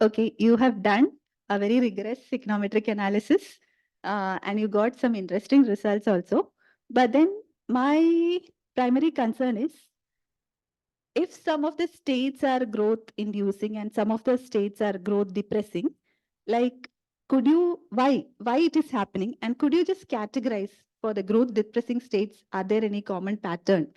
okay, you have done a very rigorous econometric analysis and you got some interesting results also. But then my primary concern is, if some of the states are growth inducing and some of the states are growth depressing, like why it is happening, and could you just categorize for the growth depressing states, are there any common pattern?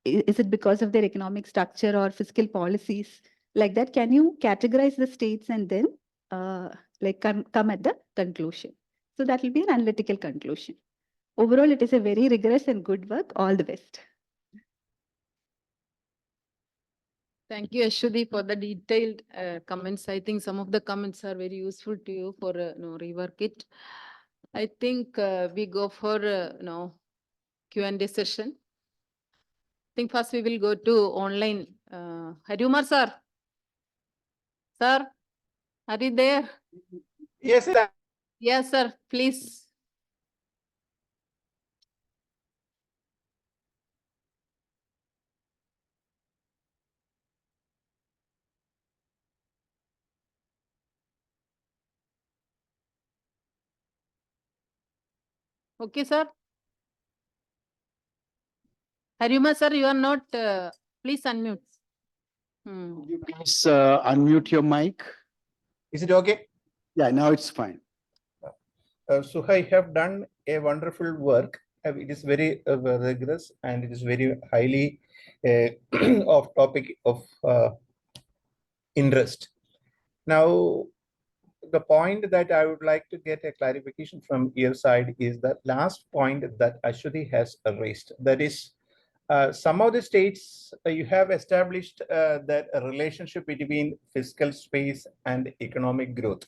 Is it because of their economic structure or fiscal policies like that? Can you categorize the states and then come at the conclusion? So that will be an analytical conclusion. Overall, it is a very rigorous and good work. All the best. Thank you, Ashwati, for the detailed comments. I think some of the comments are very useful to you for rework it. I think we go for Q&A session. I think first we will go to online. Harumar sir. Sir, are you there? Yes, sir. Yes, sir, please. Okay, sir. Haruma sir, you are not, please unmute. Could you please unmute your mic? Is it okay? Yeah, now it's fine. So I have done a wonderful work. It is very rigorous and it is very highly of topic of interest. Now, the point that I would like to get a clarification from your side is the last point that Ashwati has raised. That is, some of the states you have established that a relationship between fiscal space and economic growth.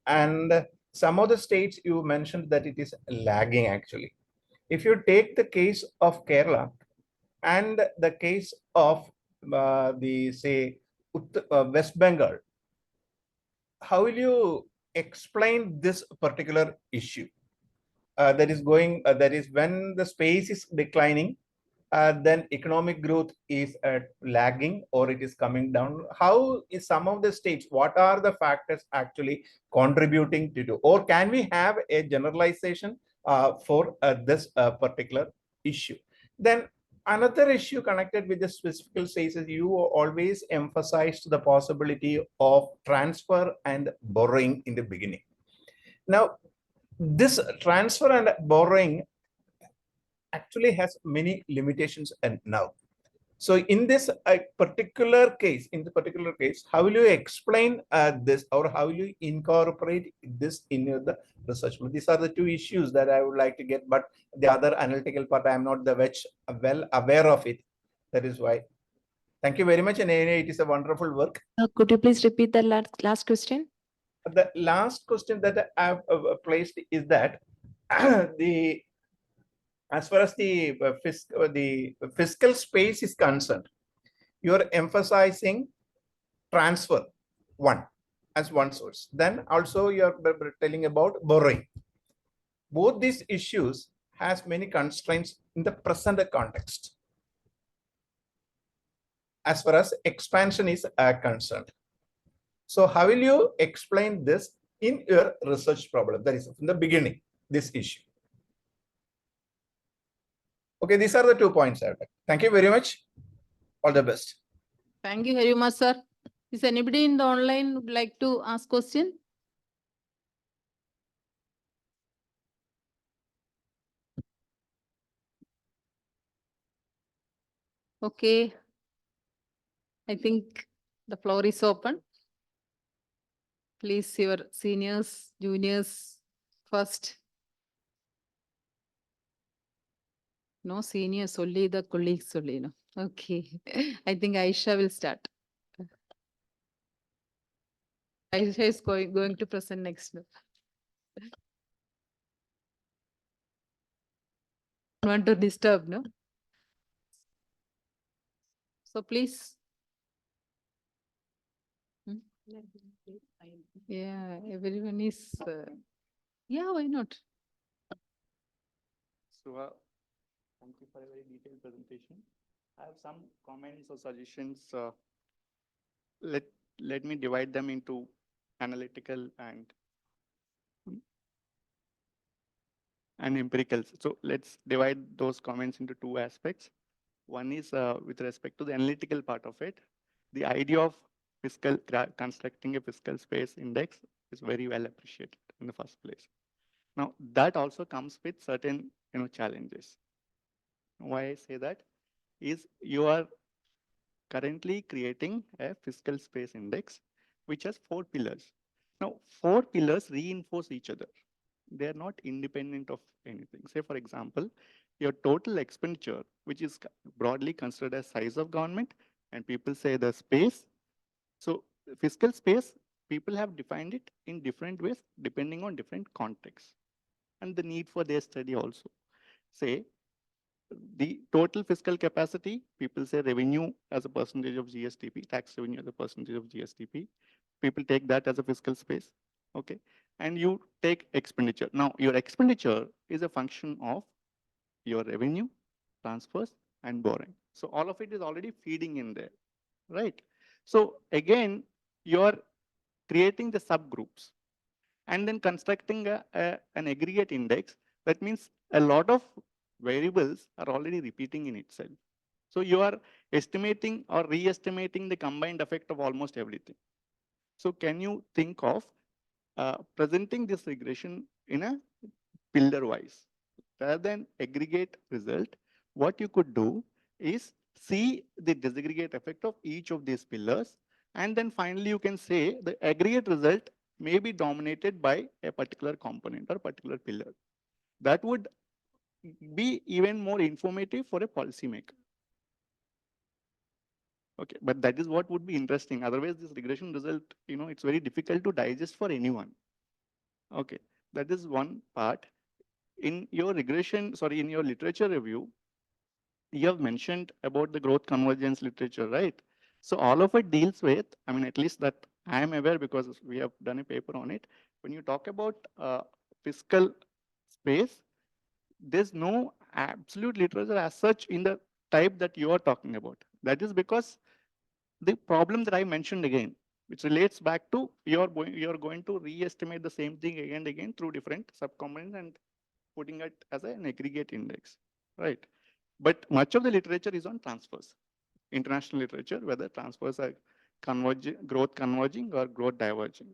And some of the states you mentioned that it is lagging actually. If you take the case of Kerala and the case of West Bengal, how will you explain this particular issue? That is when the space is declining, then economic growth is lagging or it is coming down. How is some of the states, what are the factors actually contributing to do? Or can we have a generalization for this particular issue? Then another issue connected with the fiscal space is you always emphasized the possibility of transfer and borrowing in the beginning. Now, this transfer and borrowing actually has many limitations and now. So in this particular case, how will you explain this or how will you incorporate this in the research? These are the two issues that I would like to get, but the other analytical part, I am not well aware of it. That is why. Thank you very much. And it is a wonderful work. Could you please repeat the last question? The last question that I have placed is that as far as the fiscal space is concerned, you're emphasizing transfer as one source. Then also you're telling about borrowing. Both these issues has many constraints in the present context as far as expansion is concerned. So how will you explain this in your research problem? That is from the beginning, this issue. Okay, these are the 2 points I have. Thank you very much. All the best. Thank you, Haruma sir. Is anybody in the online would like to ask question? Okay. I think the floor is open. Please, your seniors, juniors first. No seniors, only the colleagues only. No? Okay. I think Aisha will start. Aisha is going to present next. No? Want to disturb, no? So please. Hmm? Yeah, everyone is. Yeah, why not? So, thank you for a very detailed presentation. I have some comments or suggestions. Let me divide them into analytical and empirical. So let's divide those comments into 2 aspects. One is with respect to the analytical part of it. The idea of constructing a fiscal space index is very well appreciated in the first place. Now, that also comes with certain challenges. Why I say that is you are currently creating a fiscal space index, which has 4 pillars. Now, 4 pillars reinforce each other. They are not independent of anything. Say, for example, your total expenditure, which is broadly considered as size of government, and people say the space. So fiscal space, people have defined it in different ways depending on different contexts and the need for their study also. Say, the total fiscal capacity, people say revenue as a percentage of GSTP, tax revenue as a percentage of GSTP. People take that as a fiscal space, okay? And you take expenditure. Now, your expenditure is a function of your revenue, transfers, and borrowing. So all of it is already feeding in there, right? So again, you're creating the subgroups and then constructing an aggregate index. That means a lot of variables are already repeating in itself. So you are estimating or re-estimating the combined effect of almost everything. So can you think of presenting this regression in a pillar wise? Rather than aggregate result, what you could do is see the disaggregate effect of each of these pillars. And then finally, you can say the aggregate result may be dominated by a particular component or particular pillar. That would be even more informative for a policymaker. Okay, but that is what would be interesting. Otherwise, this regression result, it's very difficult to digest for anyone. Okay, that is one part. In your in your literature review, you have mentioned about the growth convergence literature, right? So all of it deals with, at least that I am aware because we have done a paper on it. When you talk about fiscal space, there's no absolute literature as such in the type that you are talking about. That is because the problem that I mentioned again, which relates back to you're going to re-estimate the same thing again and again through different subcomponents and putting it as an aggregate index, right? But much of the literature is on transfers, international literature, whether transfers are growth converging or growth diverging,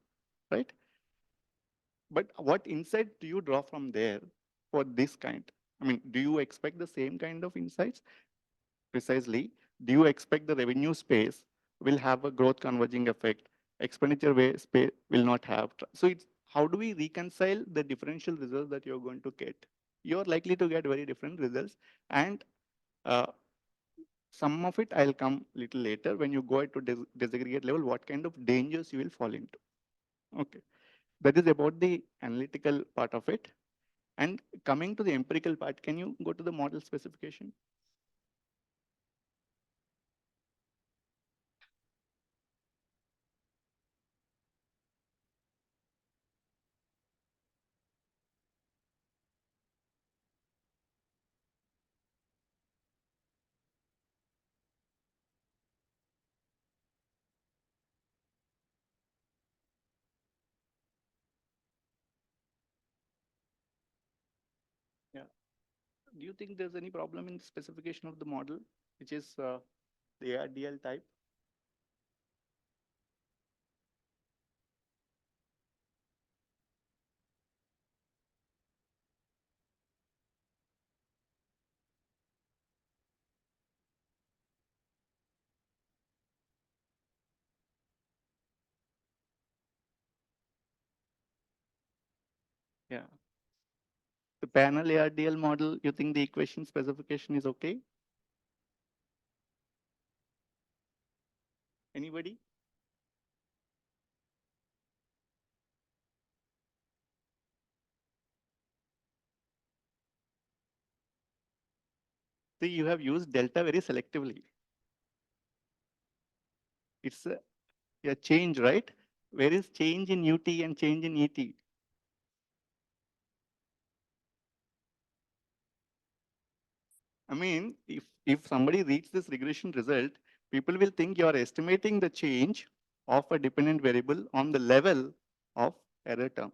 right? But what insight do you draw from there for this kind? Do you expect the same kind of insights? Precisely, do you expect the revenue space will have a growth converging effect? Expenditure space will not have. So it's how do we reconcile the differential results that you're going to get? You're likely to get very different results, and uh, some of it I'll come little later when you go to disaggregate level, what kind of dangers you will fall into. Okay, that is about the analytical part of it. And coming to the empirical part, can you go to the model specification? Yeah. Do you think there's any problem in the specification of the model, which is the ARDL type? Yeah. The panel ARDL model, you think the equation specification is okay? Anybody? See, you have used delta very selectively. It's a change, right? Where is change in UT and change in ET? If somebody reads this regression result, people will think you are estimating the change of a dependent variable on the level of error term.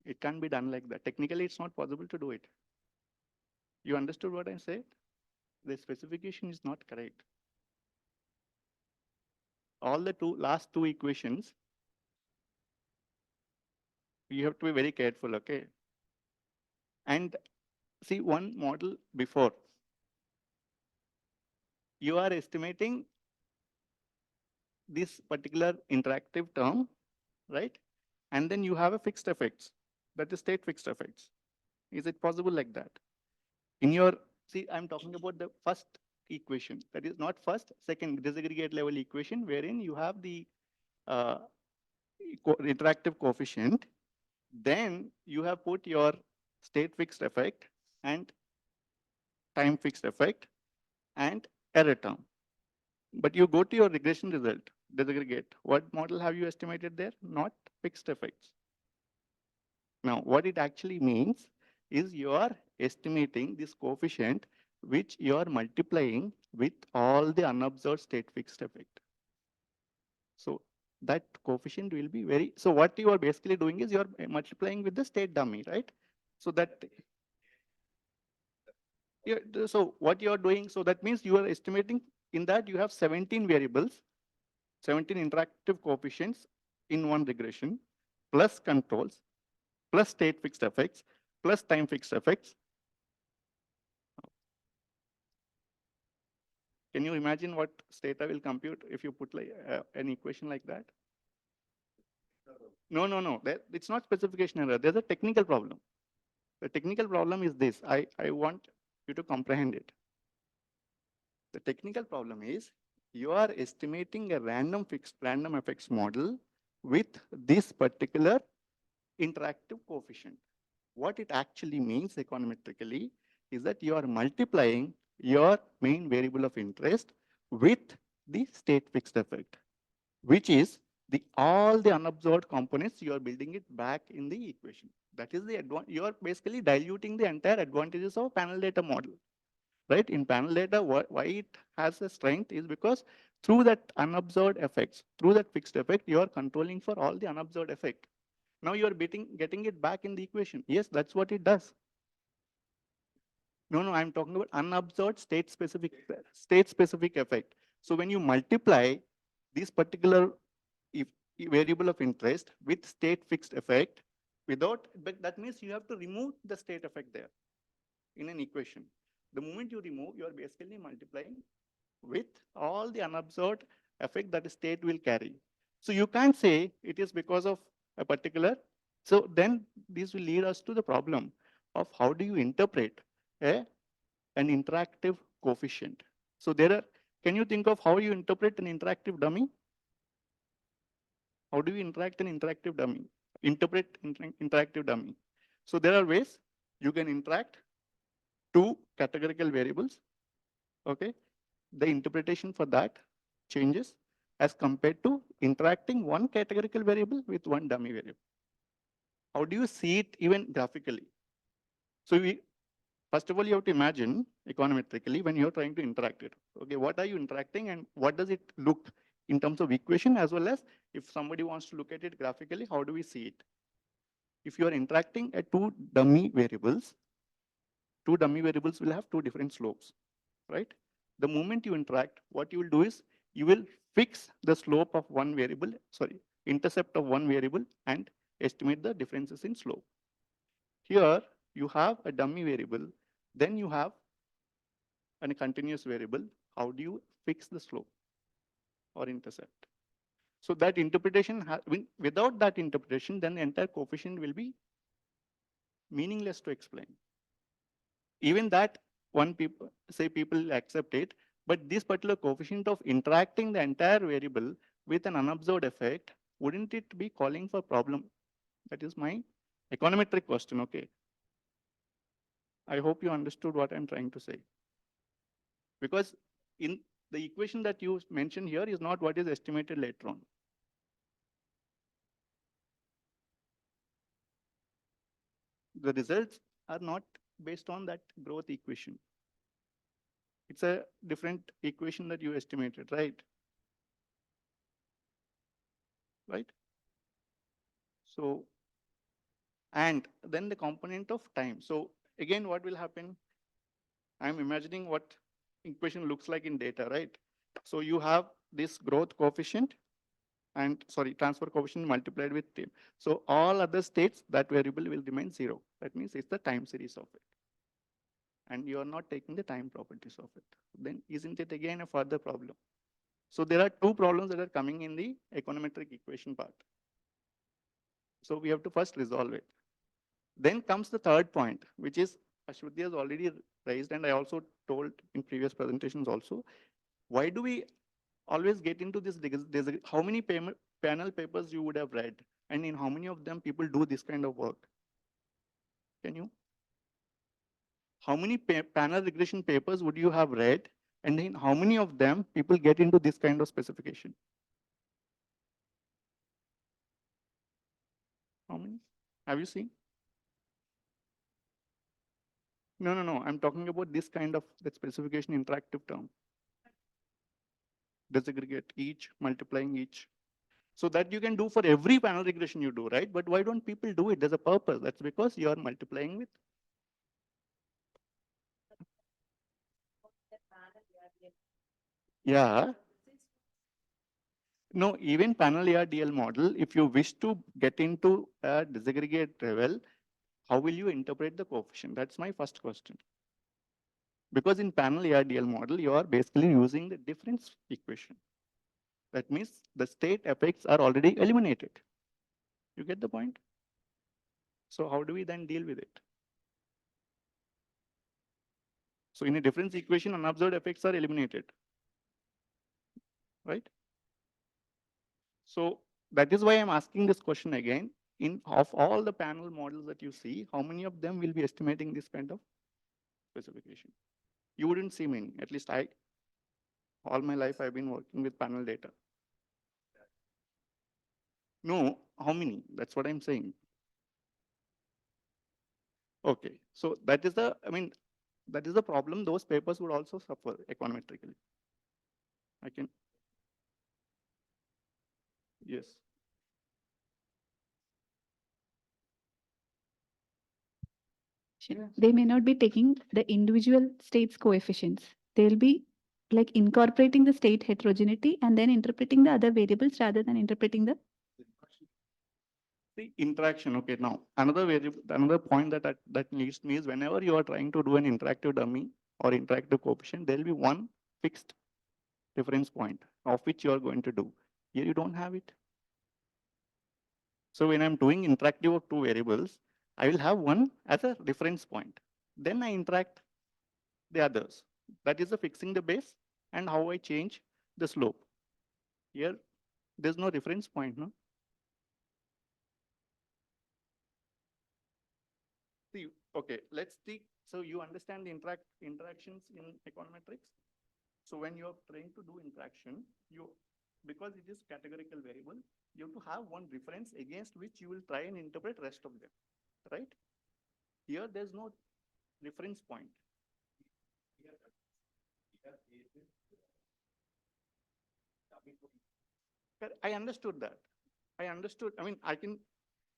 It can't be done like that. Technically, it's not possible to do it. You understood what I said? The specification is not correct. All the last two equations, you have to be very careful, okay? And see one model before. You are estimating this particular interactive term, right? And then you have a fixed effects, that is state fixed effects. Is it possible like that? In your, see, I'm talking about the first equation. That is not first, second disaggregate level equation, wherein you have the uh, interactive coefficient. Then you have put your state fixed effect and time fixed effect, and error term. But you go to your regression result, disaggregate. What model have you estimated there? Not fixed effects. Now, what it actually means is you are estimating this coefficient which you are multiplying with all the unobserved state fixed effect. So that coefficient will be very, so what you are basically doing is you are multiplying with the state dummy, right? So that, yeah, so what you are doing, so that means you are estimating in that you have 17 variables, 17 interactive coefficients in one regression, plus controls, plus state fixed effects, plus time fixed effects. Can you imagine what theta will compute if you put like an equation like that? No. It's not specification error. There's a technical problem. The technical problem is this. I want you to comprehend it. The technical problem is you are estimating a random effects model with this particular interactive coefficient. What it actually means econometrically is that you are multiplying your main variable of interest with the state fixed effect, which is all the unobserved components, you are building it back in the equation. That is the advantage. You are basically diluting the entire advantages of panel data model, right? In panel data, why it has a strength is because through that unobserved effects, through that fixed effect, you are controlling for all the unobserved effect. Now you are getting it back in the equation. Yes, that's what it does. No, I'm talking about unobserved state-specific effect. So when you multiply this particular variable of interest with state fixed effect, but that means you have to remove the state effect there in an equation. The moment you remove, you are basically multiplying with all the unobserved effect that the state will carry. So you can't say it is because of a particular. So then this will lead us to the problem of how do you interpret an interactive coefficient. So can you think of how you interpret an interactive dummy? How do you interpret interactive dummy? So there are ways you can interact two categorical variables. Okay, the interpretation for that changes as compared to interacting one categorical variable with one dummy variable. How do you see it even graphically? So first of all, you have to imagine econometrically when you're trying to interact it. Okay, what are you interacting and what does it look in terms of equation, as well as if somebody wants to look at it graphically, how do we see it? If you are interacting at two dummy variables will have two different slopes, right? The moment you interact, what you will do is you will fix the slope of one variable, intercept of one variable and estimate the differences in slope. Here you have a dummy variable, then you have a continuous variable. How do you fix the slope or intercept? So that interpretation, without that interpretation, then the entire coefficient will be meaningless to explain. Even that people accept it, but this particular coefficient of interacting the entire variable with an unobserved effect, wouldn't it be calling for problem? That is my econometric question, okay? I hope you understood what I'm trying to say. Because in the equation that you mentioned here is not what is estimated later on. The results are not based on that growth equation. It's a different equation that you estimated, right? Right? So, and then the component of time. So again, what will happen? I'm imagining what equation looks like in data, right? So you have this growth coefficient and transfer coefficient multiplied with time. So all other states, that variable will remain 0. That means it's the time series of it. And you are not taking the time properties of it. Then isn't it again a further problem? So there are two problems that are coming in the econometric equation part. So we have to first resolve it. Then comes the third point, which is Ashwati has already raised, and I also told in previous presentations also. Why do we always get into this? How many panel papers you would have read, and in how many of them people do this kind of work? Can you? how many panel regression papers would you have read? And in how many of them people get into this kind of specification? How many? Have you seen? No, no, no. I'm talking about this kind of that specification interactive term. Disaggregate each, multiplying each. So that you can do for every panel regression you do, right? But why don't people do it? There's a purpose. That's because you are multiplying with. Yeah. No, even panel ARDL model, if you wish to get into a disaggregate level, how will you interpret the coefficient? That's my first question. Because in panel ARDL model, you are basically using the difference equation. That means the state effects are already eliminated. You get the point? So how do we then deal with it? So in a difference equation, unobserved effects are eliminated, right? So that is why I'm asking this question again. Of all the panel models that you see, how many of them will be estimating this kind of specification? You wouldn't see many. At least all my life I've been working with panel data. No, how many? That's what I'm saying. Okay, so that is that is the problem. Those papers would also suffer econometrically. I can, yes. They may not be taking the individual states coefficients. They'll be like incorporating the state heterogeneity and then interpreting the other variables rather than interpreting the. The interaction, okay, now another point that leads me is whenever you are trying to do an interactive dummy or interactive coefficient, there will be one fixed reference point of which you are going to do. Here you don't have it. So when I'm doing interactive of two variables, I will have one as a reference point. Then I interact the others. That is the fixing the base and how I change the slope. Here, there's no reference point, no? See, okay, let's see. So you understand the interactions in econometrics? So when you're trying to do interaction, because it is categorical variable, you have to have one reference against which you will try and interpret rest of them, right? Here, there's no reference point. I understood that. I understood. I mean,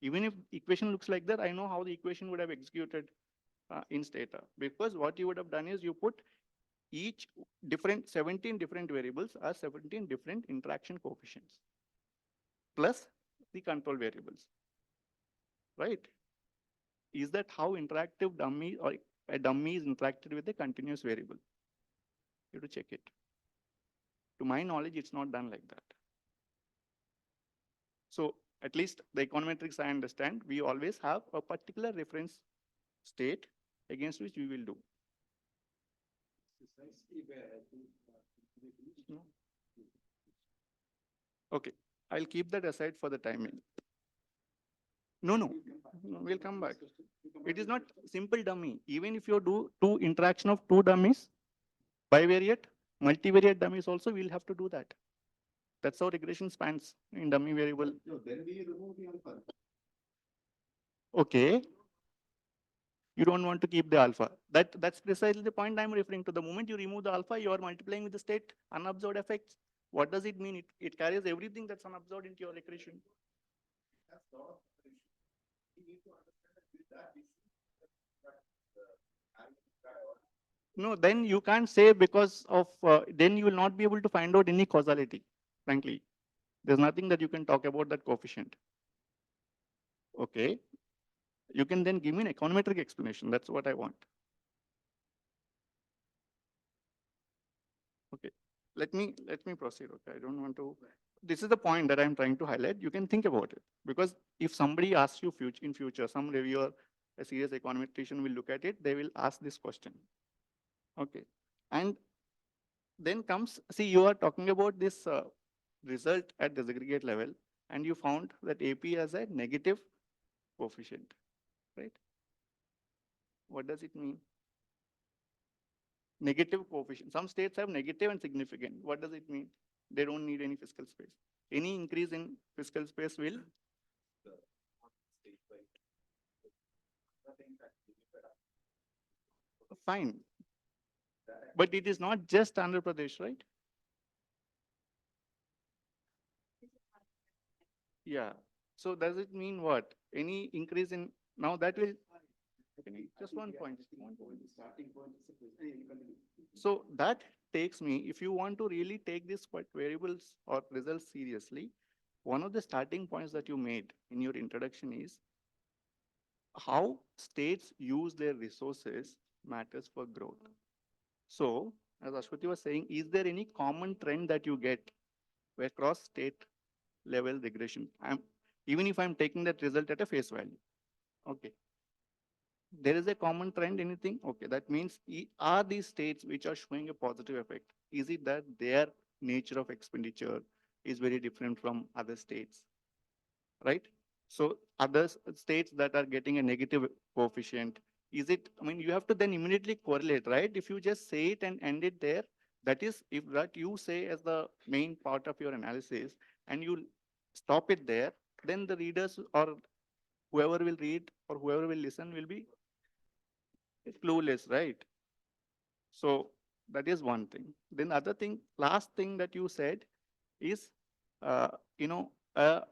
even if equation looks like that, I know how the equation would have executed in Stata. Because what you would have done is you put each 17 different variables are 17 different interaction coefficients plus the control variables, right? Is that how interactive dummy or a dummy is interacted with a continuous variable? You have to check it. To my knowledge, it's not done like that. So at least the econometrics I understand, we always have a particular reference state against which we will do. No? Okay, I'll keep that aside for the timing. No, we'll come back. It is not simple dummy. Even if you do two interaction of two dummies, bivariate, multivariate dummies also, we'll have to do that. That's how regression spans in dummy variable. No, then we remove the alpha. Okay. You don't want to keep the alpha. That's precisely the point I'm referring to. The moment you remove the alpha, you are multiplying with the state unobserved effects. What does it mean? It carries everything that's unobserved into your regression. That's lot of issue. We need to understand that with that issue, No, then you can't say because of, then you will not be able to find out any causality, frankly. There's nothing that you can talk about that coefficient. Okay. You can then give me an econometric explanation. That's what I want. Okay. Let me proceed. Okay. I don't want to. This is the point that I'm trying to highlight. You can think about it. Because if somebody asks you in future, some reviewer, a serious econometrician will look at it, they will ask this question. Okay. And then comes, see, you are talking about this result at disaggregate level, and you found that AP has a negative coefficient, right? What does it mean? negative coefficient. Some states have negative and significant. What does it mean? They don't need any fiscal space. Any increase in fiscal space will fine. But it is not just Andhra Pradesh, right? Yeah. So does it mean what? Any increase in now that will just one point. So that takes me, if you want to really take this variables or results seriously, one of the starting points that you made in your introduction is how states use their resources matters for growth. So, as Ashwati was saying, is there any common trend that you get across state level regression? Even if I'm taking that result at a face value. Okay. There is a common trend, anything? Okay, that means are these states which are showing a positive effect? Is it that their nature of expenditure is very different from other states, right? So other states that are getting a negative coefficient, is it, I mean, you have to then immediately correlate, right? If you just say it and end it there, that is, if that you say as the main part of your analysis and you stop it there, then the readers or whoever will read or whoever will listen will be clueless, right? So that is one thing. Then the other thing, last thing that you said is, uh, you know, a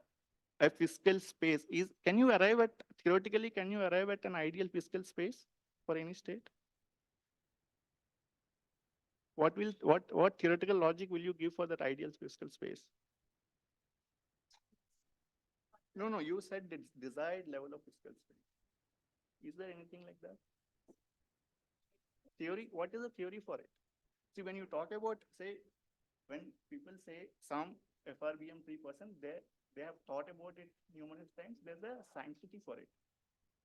fiscal space is, can you arrive at, theoretically, can you arrive at an ideal fiscal space for any state? What theoretical logic will you give for that ideal fiscal space? No, you said the desired level of fiscal space. Is there anything like that? Theory, what is the theory for it? See, when you talk about, say, when people say some FRBM 3%, they have thought about it numerous times. There's a sanctity for it.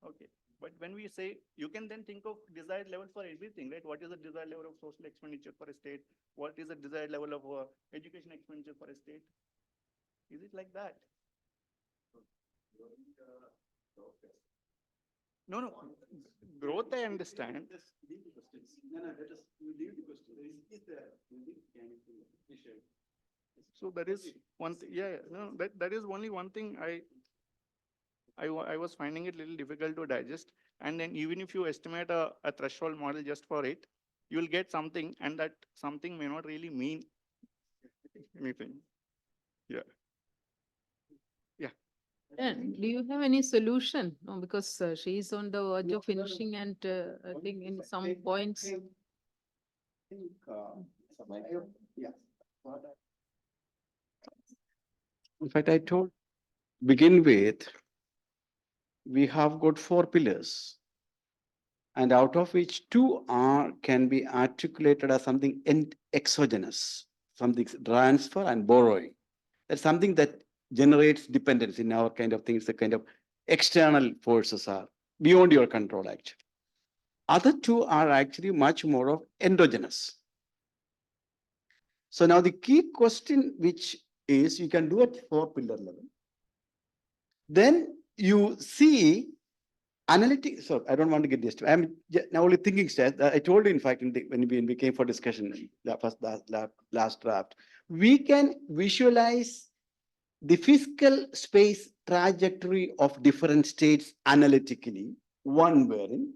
Okay. But when we say, you can then think of desired level for everything, right? What is the desired level of social expenditure for a state? What is the desired level of education expenditure for a state? Is it like that? No. Growth, I understand. So that is one thing. Yeah. No, that is only one thing I was finding it a little difficult to digest. And then even if you estimate a threshold model just for it, you'll get something, and that something may not really mean anything. Yeah. And do you have any solution? No, because she is on the verge of finishing and I think in some points. In fact, I told, begin with, we have got 4 pillars, and out of which 2 can be articulated as something exogenous, something transfer and borrowing. That's something that generates dependence in our kind of things, the kind of external forces are beyond your control, actually. Other 2 are actually much more of endogenous. So now the key question, which is you can do at 4 pillar level. Then you see analytic. So I don't want to get this. I'm now only thinking stage. I told you, in fact, when we came for discussion, last draft, we can visualize the fiscal space trajectory of different states analytically. One wherein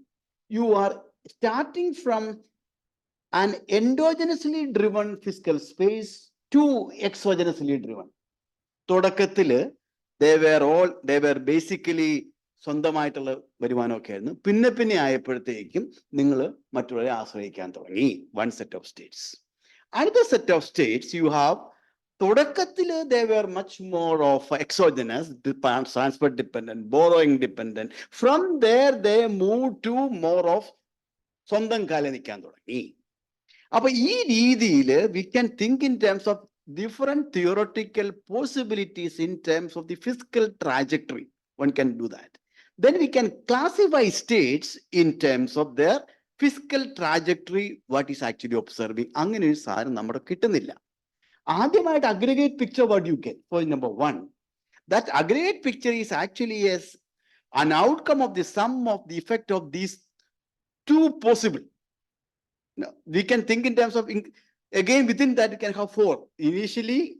you are starting from an endogenously driven fiscal space to exogenously driven. തുടക്കത്തില് they were basically സ്വന്തമായിട്ടുള്ള വരുമാനമൊക്കെ ആയിരുന്നു. പിന്നെ ആയപ്പോഴത്തേക്കും നിങ്ങൾ മറ്റുള്ളവരെ ആശ്രയിക്കാൻ തുടങ്ങി. One set of states. Another set of states you have, തുടക്കത്തില് they were much more of exogenous, transfer dependent, borrowing dependent. From there they moved to more of സ്വന്തം കാലിൽ നിൽക്കാൻ തുടങ്ങി. അപ്പൊ ഈ രീതിയിൽ we can think in terms of different theoretical possibilities in terms of the fiscal trajectory. One can do that. Then we can classify states in terms of their fiscal trajectory, what is actually observing. അങ്ങനെ ഒരു സാധനം നമ്മുടെ കിട്ടുന്നില്ല. ആദ്യമായിട്ട് aggregate picture what you get. For number 1, that aggregate picture is actually as an outcome of the sum of the effect of these 2 possible. No, we can think in terms of, again, within that, you can have 4. Initially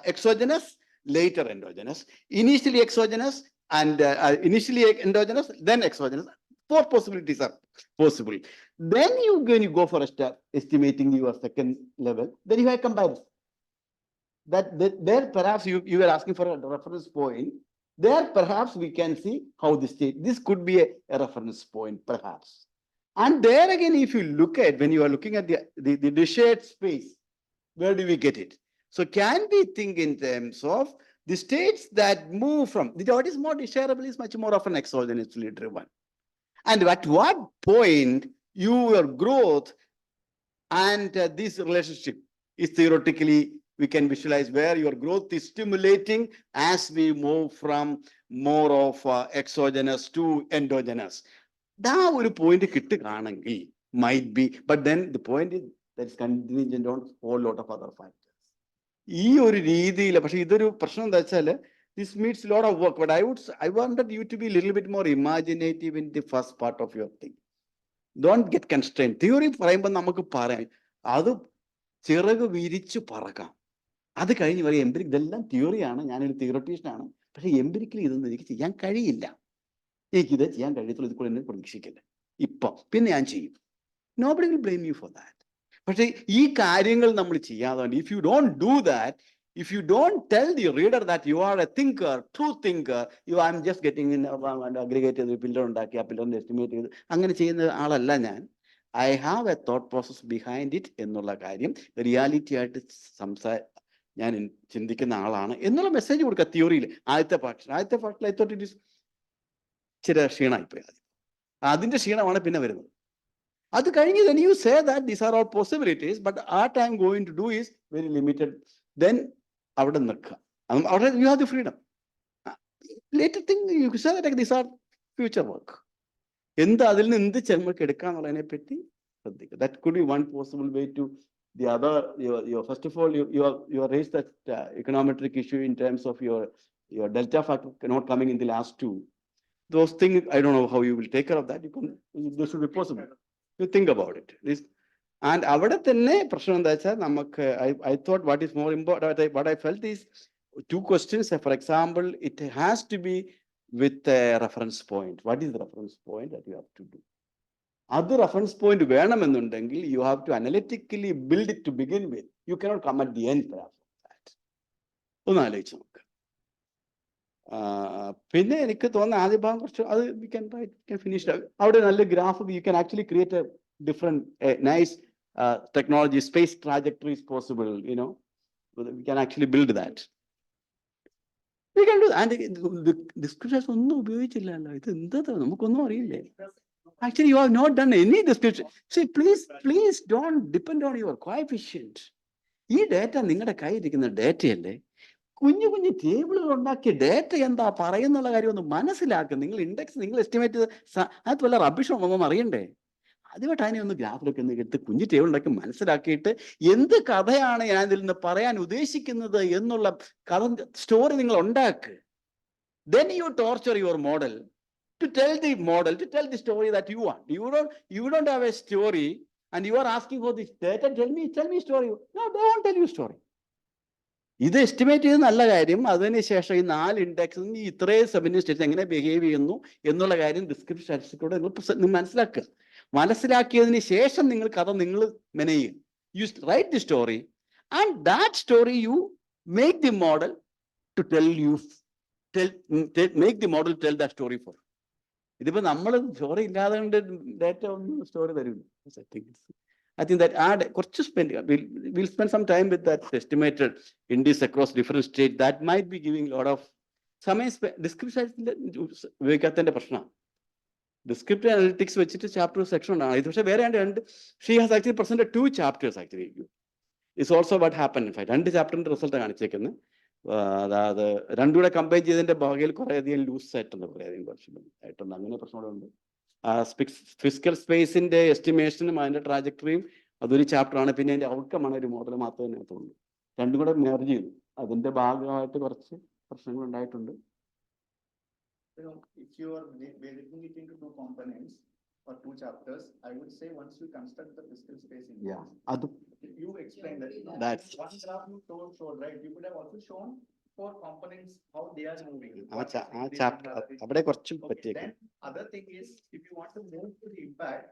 exogenous, later endogenous. Initially exogenous and initially endogenous, then exogenous. 4 possibilities are possible. Then when you go for a step, estimating your second level, then you have comparison. That there perhaps you were asking for a reference point. There perhaps we can see how this could be a reference point perhaps. And there again, if you look at, when you are looking at the desired space, where do we get it? So can we think in terms of the states that move from, what is more desirable is much more often exogenously driven. And at what point your growth and this relationship is theoretically, we can visualize where your growth is stimulating as we move from more of exogenous to endogenous. That will point might be, but then the point is that is contingent on a whole lot of other factors. This needs a lot of work, but I wanted you to be a little bit more imaginative in the first part of your thing. Don't get constrained. Theory പറയുമ്പോൾ നമുക്ക് പറയാം അത് ചിറക് വിരിച്ചു പറക്കാം. അത് കഴിഞ്ഞ് പറയും എംപിരിക് ഇതെല്ലാം തിയറിയാണ്, ഞാനൊരു തിയറട്ടീഷ്യനാണ്, പക്ഷെ എംപിരിക്കലി ഇതൊന്നും എനിക്ക് ചെയ്യാൻ കഴിയില്ല, എനിക്കിത് ചെയ്യാൻ കഴിയത്തുള്ളൂ, ഇത് കൂടെ എന്നെ പ്രതീക്ഷിക്കില്ല, ഇപ്പം പിന്നെ ഞാൻ ചെയ്യും. Nobody will blame you for that. പക്ഷെ ഈ കാര്യങ്ങൾ നമ്മൾ ചെയ്യാതെ, if you don't do that, if you don't tell the reader that you are a thinker, true thinker, I'm just getting in aggregate ചെയ്ത് പില്ലർ ഉണ്ടാക്കി ആ പില്ലറിനെ എസ്റ്റിമേറ്റ് ചെയ്ത് അങ്ങനെ ചെയ്യുന്ന ആളല്ല ഞാൻ. I have a thought process behind it എന്നുള്ള കാര്യം റിയാലിറ്റി ആയിട്ട് ഞാൻ ചിന്തിക്കുന്ന ആളാണ് എന്നുള്ള മെസ്സേജ് കൊടുക്കുക തിയറിയിൽ. ആദ്യത്തെ പാർട്ടിൽ I thought it is ചില ക്ഷീണമായിപ്പോയി, അതിന്റെ ക്ഷീണമാണ് പിന്നെ വരുന്നത്. അത് കഴിഞ്ഞ് then you say that these are all possibilities, but what I am going to do is very limited. Then അവിടെ നിൽക്കുക, അവിടെ you have the freedom. Later thing you say that these are future work. എന്ത് അതിൽ നിന്ന് എന്ത് നമുക്ക് എടുക്കാന്നുള്ളതിനെ പറ്റി ശ്രദ്ധിക്കുക. That could be one possible way to the other. Your first of all you raised that econometric issue in terms of your delta factor not coming in the last 2. Those things I don't know how you will take care of that. This should be possible. You think about it. And അവിടെ തന്നെ പ്രശ്നം എന്താ വെച്ചാൽ നമുക്ക് I thought what is more important, what I felt is 2 questions. For example, it has to be with a reference point. What is the reference point that you have to do? അത് reference point വേണമെന്നുണ്ടെങ്കിൽ you have to analytically build it to begin with. You cannot come at the end perhaps of that. ഒന്ന് ആലോചിച്ച് നോക്ക്. പിന്നെ എനിക്ക് തോന്നുന്ന ആദ്യ ഭാഗം കുറച്ച് അത് we can finish അവിടെ നല്ല graph, you can actually create a different nice technology, space trajectory is possible, we can actually build that. We can do that. And the descriptions ഒന്നും ഉപയോഗിച്ചില്ലല്ലോ, ഇത് എന്താ നമുക്കൊന്നും അറിയില്ലേ. Actually, you have not done any description. See, please don't depend on your coefficient. ഈ data നിങ്ങളുടെ കയ്യിരിക്കുന്ന ഡേറ്റയല്ലേ, കുഞ്ഞു കുഞ്ഞു ടേബിളുകൾ ഉണ്ടാക്കിയ ഡേറ്റ എന്താ പറയുന്നുള്ള കാര്യം ഒന്ന് മനസ്സിലാക്കുക. നിങ്ങൾ ഇൻഡെക്സ് നിങ്ങൾ എസ്റ്റിമേറ്റ് ചെയ്ത് അത് വല്ല റബ്ബിഷ് ഒന്നും അറിയണ്ടേ. ആദ്യമായിട്ട് അതിനെ ഒന്ന് ഗ്രാഫിലൊക്കെ ഒന്ന് എടുത്ത് കുഞ്ഞു ടേബിൾ ഉണ്ടാക്കി മനസ്സിലാക്കിയിട്ട് എന്ത് കഥയാണ് ഞാൻ ഇതിൽ നിന്ന് പറയാൻ ഉദ്ദേശിക്കുന്നത് എന്നുള്ള കഥ സ്റ്റോറി നിങ്ങൾ ഉണ്ടാക്കുക. Then you torture your model to tell the story that you want. You don't have a story and you are asking for this data. Tell me story. No, they won't tell you story. ഇത് estimate ചെയ്ത് നല്ല കാര്യം, അതിനുശേഷം ഈ 4 ഇൻഡെക്സിൽ നിന്ന് ഇത്രയും സബിന് States എങ്ങനെ behave ചെയ്യുന്നു എന്നുള്ള കാര്യം ഡിസ്ക്രിപ്ഷൻ സ്റ്റാറ്റിസ്റ്റിക്സിലൂടെ നിങ്ങൾ മനസ്സിലാക്കുക. മനസ്സിലാക്കിയതിന് ശേഷം നിങ്ങൾ കഥ നിങ്ങൾ മെനയുക. You write the story and that story you make the model to make the model tell that story for. ഇതിപ്പോ നമ്മൾ സ്റ്റോറി ഇല്ലാതെ കൊണ്ട് ഡേറ്റ ഒന്നും സ്റ്റോറി തരില്ല. I think that we'll spend some time with that estimated indices across different states. That might be giving a lot of description ഉപയോഗിക്കാത്തതിന്റെ പ്രശ്നം. Descriptive analytics വെച്ചിട്ട് chapter section ഉണ്ടാണ്. ഇത് പക്ഷേ വേറെ രണ്ട് she has actually presented 2 chapters actually. It's also what happened. In fact, 2 ചാപ്റ്ററിന്റെ result കാണിച്ചേക്കുന്നത്. അതായത് രണ്ടുകൂടെ കമ്പയർ ചെയ്തതിന്റെ ഭാഗയിൽ കുറേയധികം ലൂസ് ആയിട്ടുണ്ട്, കുറേയധികം കുറച്ചുണ്ട്, അങ്ങനെ പ്രശ്നങ്ങളുണ്ട്. ഫിസ്ക്കൽ സ്പേസിന്റെ എസ്റ്റിമേഷനും അതിന്റെ ട്രാജക്ടറിയും അതൊരു ചാപ്റ്ററാണ്. പിന്നെ അതിന്റെ ഔട്ട്കം ആണ് ഒരു മോഡൽ മാത്രമേ അതിനകത്തുള്ളൂ. രണ്ടും കൂടെ മെർജ് ചെയ്തു, അതിന്റെ ഭാഗമായിട്ട് കുറച്ച് പ്രശ്നങ്ങൾ ഉണ്ടായിട്ടുണ്ട്. If you are breaking it into 2 components, or 2 chapters, I would say once you construct the fiscal space index. Yeah, adu, You explained that. That's- One graph you showed, right? You could have also shown 4 components, how they are moving. ആ What ചാ- ആ is chapter another thing. അവിടെ കുറച്ച് Okay, പറ്റിയേക്കും. then other thing is, if you want to move to the impact,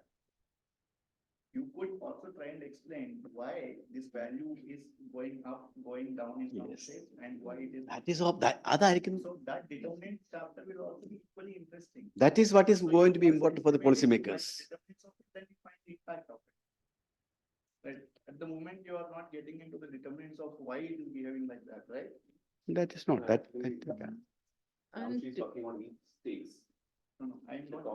you could also try and explain why this value is going up, going down in some Yes. states, and why it is. That is all, അതായിരിക്കും, So that determinant chapter will also be equally interesting. that is what is So going you to be first important for the estimate it, you find policymakers. the determinants of it, then you find the impact of it. Right, at the moment, you are not getting into the determinants of why it is behaving like that, right? That is not, that, And talking on each states. No, no, I am not,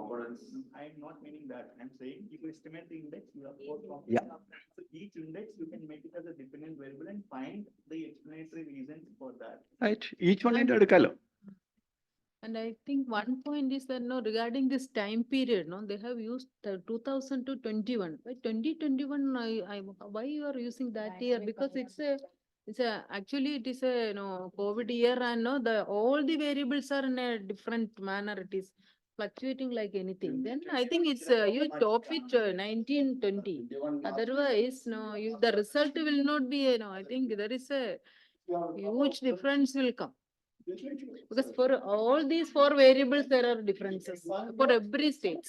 I am not meaning that. I'm saying if you estimate the index, you have 4 Yeah. components. So each index, you can make it as a dependent variable and find the explanatory reasons for that. right, each one into എടുക്കാലോ. And I think one point is that, no, regarding this time period, no, they have used 2000 to 21. By 2021, why you are using that year? Because actually it is a, COVID year, and no, all the variables are in a different manner. It is fluctuating like anything. Then I think it's, you top it 1920. Otherwise, no, the result will not be, I think there is a huge difference will come. Because for all these 4 variables, there are differences for every state.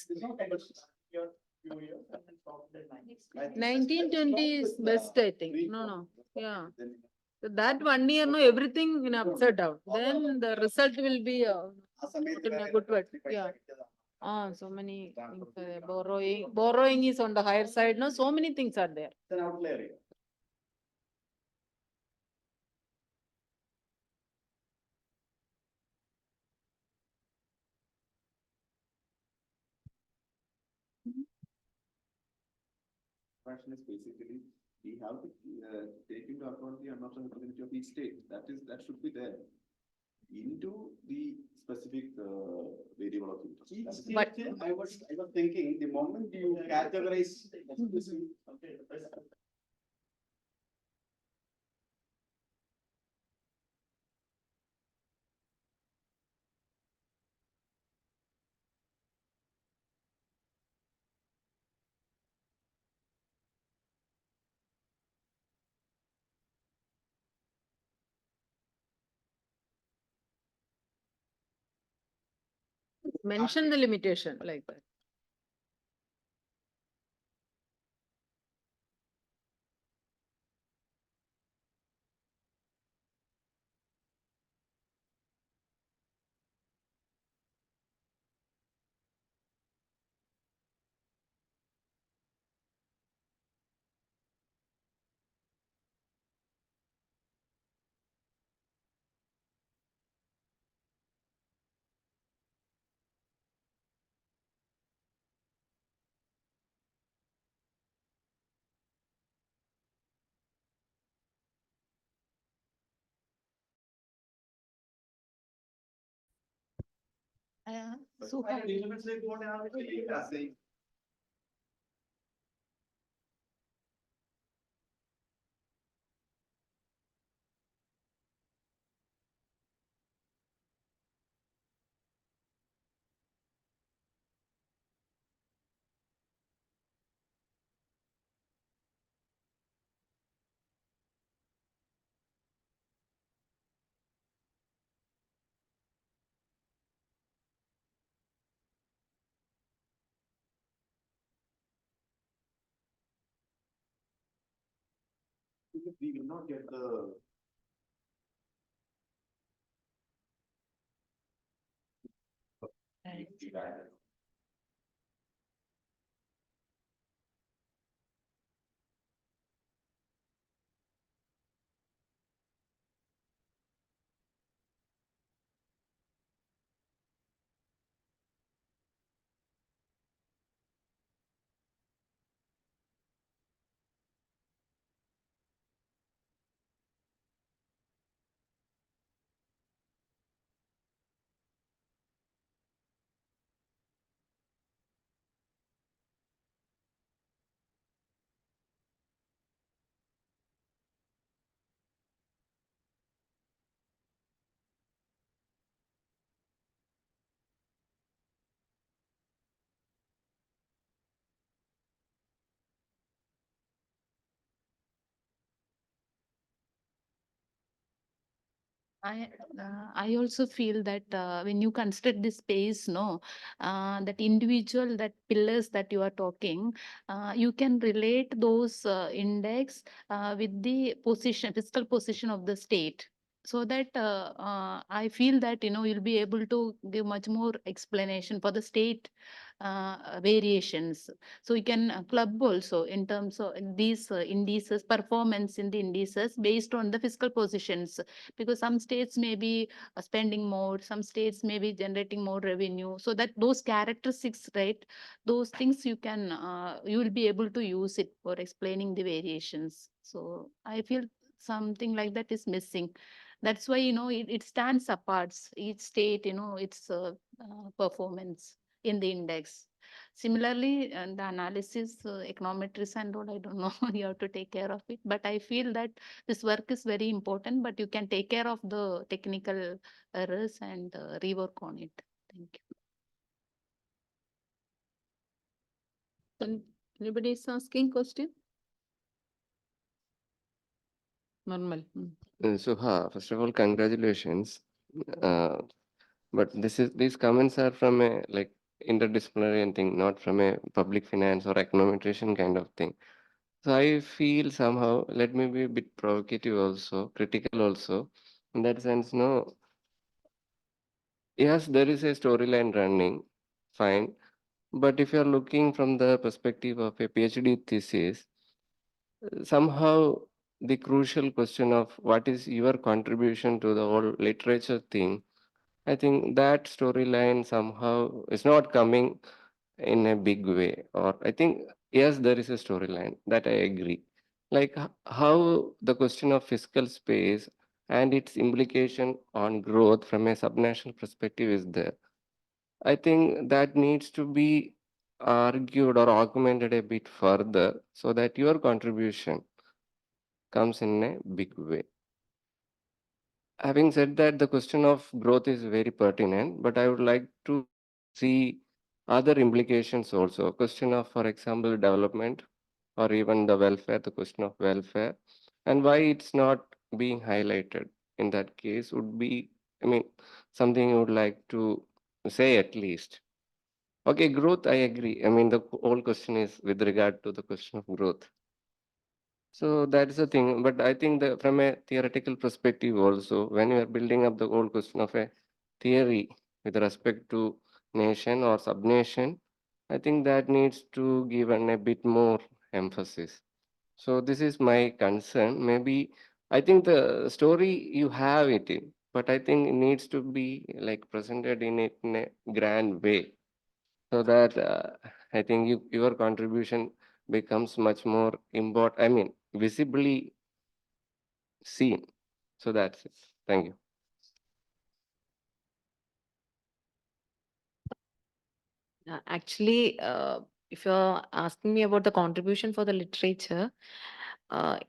1920 is best, I think. No, yeah. So that 1 year, no, everything in upside down. Then the result will be not in a good way. Yeah. So many things, borrowing is on the higher side. No, so many things are there. It's an outlier. Question is basically, we have to take into account the unobserved community of each state. That should be there into the specific variable of interest. But I was thinking, the moment you categorize. Okay. Mention the limitation like that. We will not get the. I also feel that when you consider this space, no, that individual, that pillars that you are talking, you can relate those index with the position, fiscal position of the state. So that I feel that you'll be able to give much more explanation for the state variations. So you can club also in terms of these indices, performance in the indices based on the fiscal positions, because some states may be spending more, some states may be generating more revenue. So that those characteristics, right, those things you will be able to use it for explaining the variations. So I feel something like that is missing. That's why, it stands apart, each state, its performance in the index. Similarly, the analysis, econometrics and all, I don't know, you have to take care of it. But I feel that this work is very important, but you can take care of the technical errors and rework on it. Thank you. Anybody is asking question? Normal. First of all, congratulations. Uh, but these comments are from a like interdisciplinary thing, not from a public finance or econometrician kind of thing. So I feel somehow, let me be a bit provocative also, critical also. In that sense, no, yes, there is a storyline running, fine. But if you're looking from the perspective of a PhD thesis, somehow the crucial question of what is your contribution to the whole literature thing, I think that storyline somehow is not coming in a big way. Or I think, yes, there is a storyline that I agree. Like how the question of fiscal space and its implication on growth from a subnational perspective is there. I think that needs to be argued or augmented a bit further so that your contribution comes in a big way. Having said that, the question of growth is very pertinent, but I would like to see other implications also. Question of, for example, development or even the welfare, the question of welfare, and why it's not being highlighted in that case would be, I mean, something you would like to say at least. Okay, growth, I agree. I mean, the whole question is with regard to the question of growth. So that's the thing. But I think that from a theoretical perspective also, when you are building up the whole question of a theory with respect to nation or subnation, I think that needs to given a bit more emphasis. So this is my concern. Maybe I think the story you have it in, but I think it needs to be like presented in it in a grand way so that I think your contribution becomes much more important. I mean, visibly seen. So that's it. Thank you. Actually, if you're asking me about the contribution for the literature,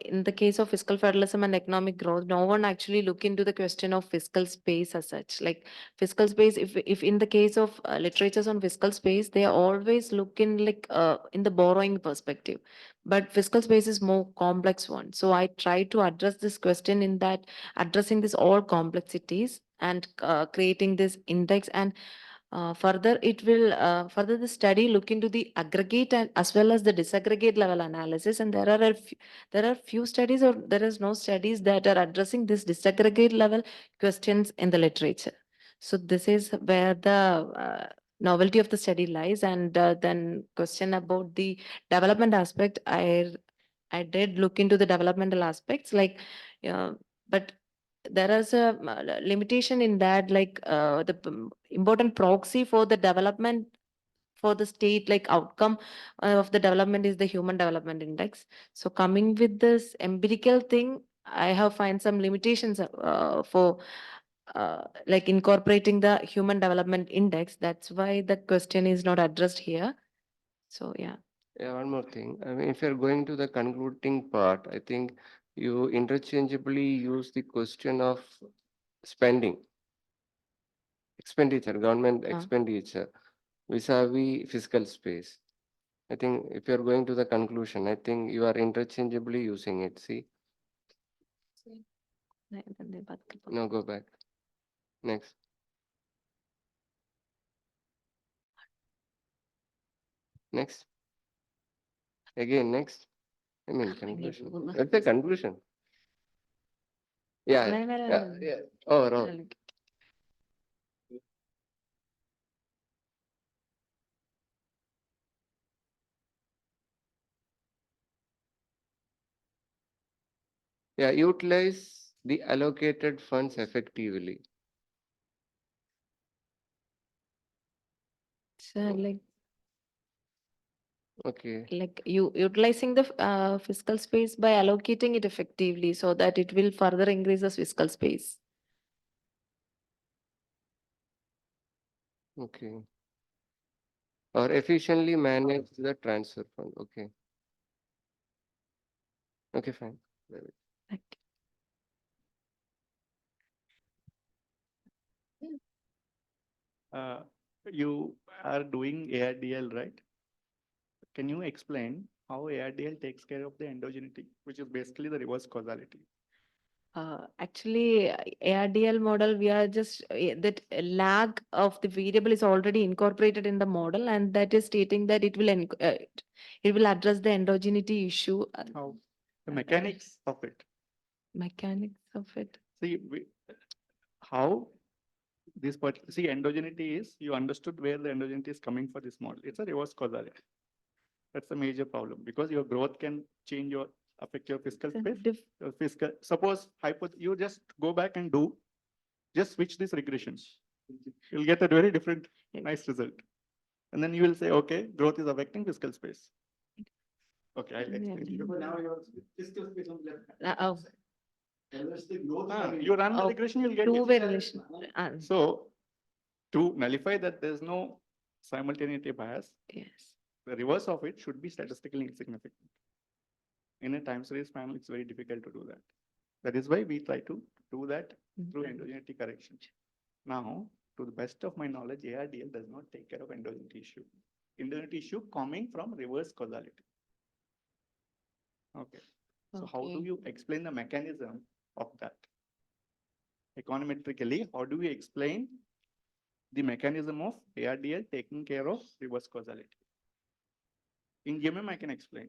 in the case of fiscal federalism and economic growth, no one actually look into the question of fiscal space as such. Like fiscal space, if in the case of literatures on fiscal space, they always look in like in the borrowing perspective, but fiscal space is more complex one. So I try to address this question in that addressing this all complexities and creating this index and further, it will further the study look into the aggregate and as well as the disaggregate level analysis. And there are few studies or there is no studies that are addressing this disaggregate level questions in the literature. So this is where the novelty of the study lies. And then question about the development aspect, I did look into the developmental aspects but there is a limitation in that like important proxy for the development for the state like outcome of the development is the human development index. So coming with this empirical thing, I have find some limitations for like incorporating the human development index. That's why the question is not addressed here. So yeah. Yeah, one more thing. I mean, if you're going to the concluding part, I think you interchangeably use the question of spending, expenditure, government expenditure vis-a-vis fiscal space. I think if you're going to the conclusion, I think you are interchangeably using it. See? No, go back. Next. Next. Again, next. I mean, conclusion. Let's say conclusion. Yeah. Yeah. Overall. Yeah, utilize the allocated funds effectively. So like Okay. you utilizing the fiscal space by allocating it effectively so that it will further increase the fiscal space. Okay. Or efficiently manage the transfer fund. Okay. Okay, fine. Like, You are doing ARDL, right? Can you explain how ARDL takes care of the endogeneity, which is basically the reverse causality? Actually, ARDL model, we are just that lag of the variable is already incorporated in the model, and that is stating that it will address the endogeneity issue. How? The mechanics of it. Mechanics of it. See, how this particular, see, endogeneity is, you understood where the endogeneity is coming for this model. It's a reverse causality. That's a major problem because your growth can change your, affect your fiscal space. Your fiscal, suppose you just go back and just switch these regressions. You'll get a very different, nice result. And then you will say, okay, growth is affecting fiscal space. Okay, I'll explain to you. But now your fiscal space on the left. Oh, And there's the growth. You run the Oh, regression, you'll get two-way it. relation. So to nullify that there's no simultaneity bias, Yes. the reverse of it should be statistically insignificant. In a time series panel, it's very difficult to do that. That is why we try to do that through endogeneity correction. Now, to the best of my knowledge, ARDL does not take care of endogeneity issue. Endogeneity issue coming from reverse causality. Okay. So how do Okay. you explain the mechanism of that? Econometrically, how do we explain the mechanism of ARDL taking care of reverse causality? In GMM, I can explain.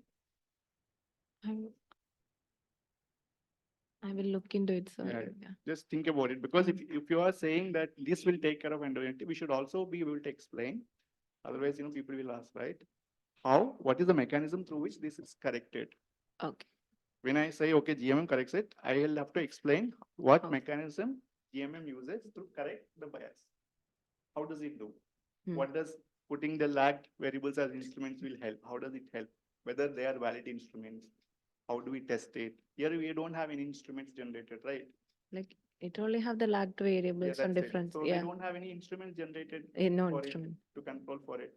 I will look into it, sir. Yeah, Yeah. just think about it, because if you are saying that this will take care of endogeneity, we should also be able to explain. Otherwise, people will ask, right? How? What is the mechanism through which this is corrected? Okay. When I say, okay, GMM corrects it, I will have to explain what Okay. mechanism GMM uses to correct the bias. How does it do? Hmm. What does putting the lagged variables as instruments will help? How does it help? Whether they are valid instruments? How do we test it? Here we don't have any instruments generated, right? Like it only have the lagged variables and that's it. difference. So we Yeah. don't have any instruments generated No for instrument. it to control for it.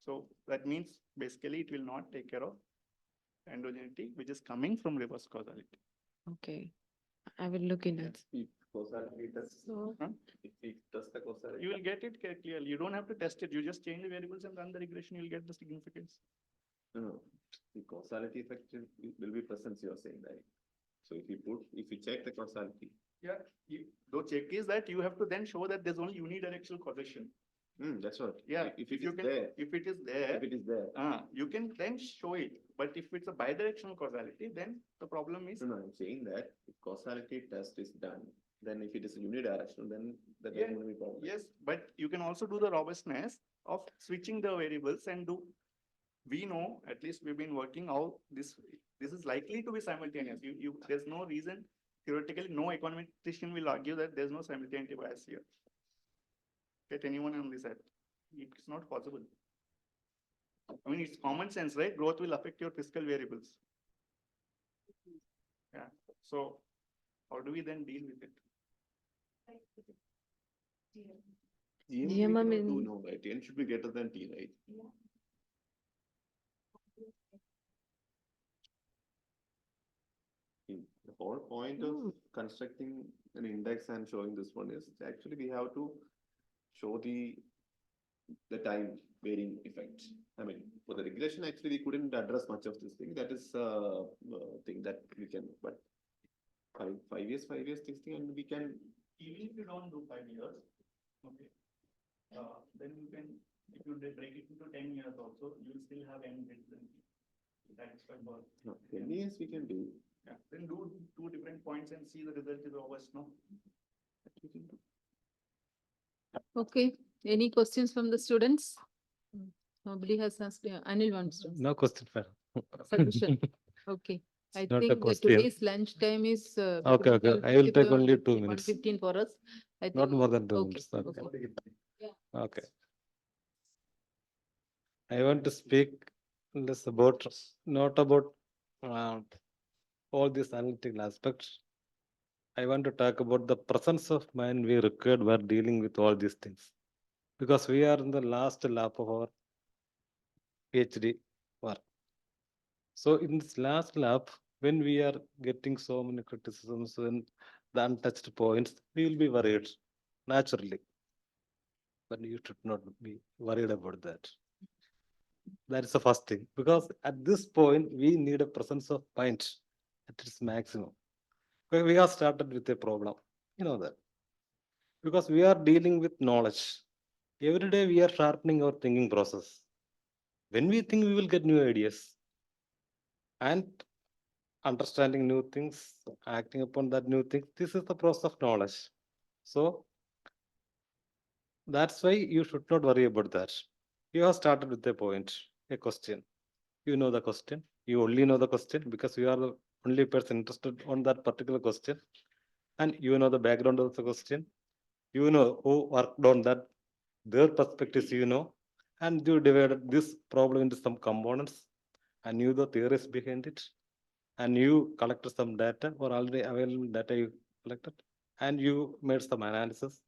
So that means basically it will not take care of endogeneity, which is coming from reverse causality. Okay. I will look into it. If causality does, Huh? if it does the causality. You will get it clearly. You don't have to test it. You just change the variables and run the regression. You'll get the significance. No, the causality effect will be present, you are saying, right? So if you check the causality. Yeah, the check is that you have to then show that there's only unidirectional causation. That's what. Yeah, If it you is can, there, if it is there, you can then show it. But if it's a bidirectional causality, then the problem is. No, I'm saying that if causality test is done, then if it is unidirectional, then that Yeah, doesn't have any problem. yes, but you can also do the robustness of switching the variables and do. We know, at least we've been working out this is likely to be simultaneous. There's no reason, theoretically, no econometrician will argue that there's no simultaneity bias here. Get anyone on this side? It's not possible. I mean, it's common sense, right? Growth will affect your fiscal variables. Yeah. So how do we then deal with it? GMM we cannot do no, right? N should be greater than T, right? The whole point of constructing an index and showing this one is actually we have to show the time varying effect. I mean, for the regression, actually we couldn't address much of this thing. That is thing that we can, but five years testing, and we can. Even if you don't do 5 years, okay, then you can, if you break it into 10 years also, you will still have embedded. That is quite well. No, 10 years we can do. Yeah, then do 2 different points and see the result is always no. That we can do. Okay, any questions from the students? Nobody has asked, yeah, Anil wants to. No question, madam. Solution. Okay, I Not a think question. today's lunch time is. Okay, okay. I will take only 2 minutes. 1:15 for us. I Not think- more than 2 Okay, minutes. Okay. okay. Okay. I want to speak less about, not about all these analytical aspects. I want to talk about the presence of mind we required while dealing with all these things. Because we are in the last lap of our PhD work. So in this last lap, when we are getting so many criticisms and the untouched points, we will be worried naturally. But you should not be worried about that. That is the first thing, because at this point, we need a presence of mind at its maximum. We have started with a problem, you know that. Because we are dealing with knowledge. Every day we are sharpening our thinking process. When we think, we will get new ideas. And understanding new things, acting upon that new thing, this is the process of knowledge. So that's why you should not worry about that. You have started with a point, a question. You know the question. You only know the question because you are the only person interested on that particular question. And you know the background of the question. You know who worked on that, their perspectives, you know. And you divided this problem into some components and knew the theories behind it. And you collected some data or already available data you collected. And you made some analysis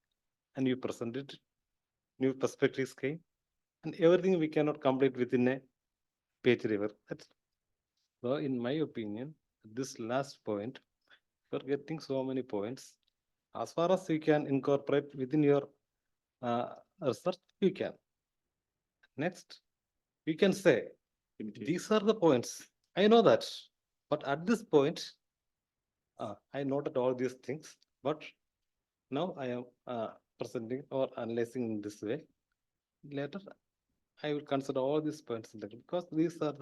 and you presented it. New perspectives came. And everything we cannot complete within a PhD work. So in my opinion, this last point, you're getting so many points. As far as you can incorporate within your research, you can. Next, you can say, these are the points. I know that. But at this point, I noted all these things. But now I am presenting or analyzing in this way. Later, I will consider all these points because these are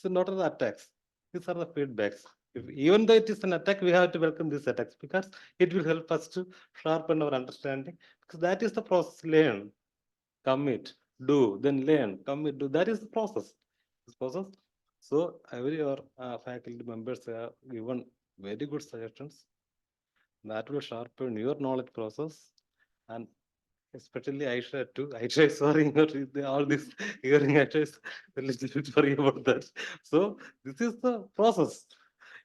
not the attacks. These are the feedbacks. Even though it is an attack, we have to welcome these attacks because it will help us to sharpen our understanding. Because that is the process. Learn, commit, do, then learn, commit, do. That is the process. This process. So every your faculty members have given very good suggestions. That will sharpen your knowledge process and especially Aisha too. Aisha is worrying about all this hearing. Aisha is a little bit worried about that. So this is the process.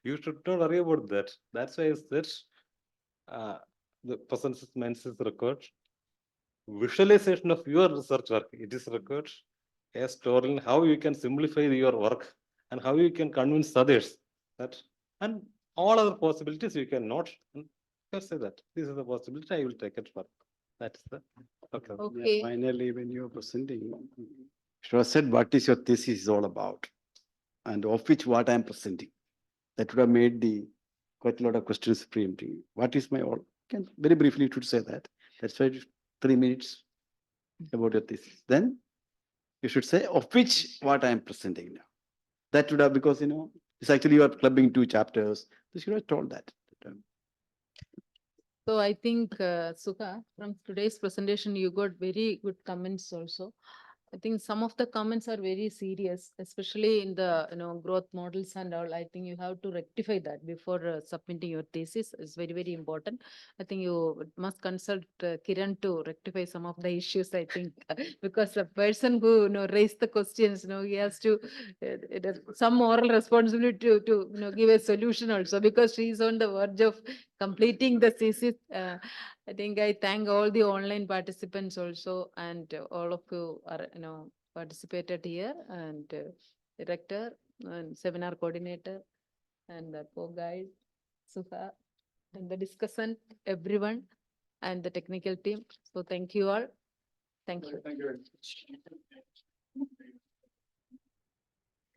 You should not worry about that. That's why I said the presence of mind is record. Visualization of your research work, it is record. A story how you can simplify your work and how you can convince others that and all other possibilities you can note and say that this is the possibility I will take it for. That's the okay. Okay. Finally, when you are presenting, you should have said what is your thesis is all about and of which what I am presenting. That would have made the quite a lot of questions preempting. What is my all? Can very briefly you should say that. That's why 3 minutes about your thesis. Then you should say of which what I am presenting now. That would have because it's actually you are clubbing 2 chapters. You should have told that. So I think, Sukha, from today's presentation, you got very good comments also. I think some of the comments are very serious, especially in the growth models and all. I think you have to rectify that before submitting your thesis. It's very, very important. I think you must consult Kiran to rectify some of the issues, I think, because the person who raised the questions, he has to it has some moral responsibility to give a solution also, because she is on the verge of completing the thesis. I think I thank all the online participants also, and all of you are participated here, and director and seminar coordinator and the poor guide Suha and the discussant, everyone, and the technical team. So thank you all. Thank you. Thank you very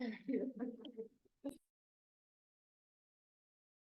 much.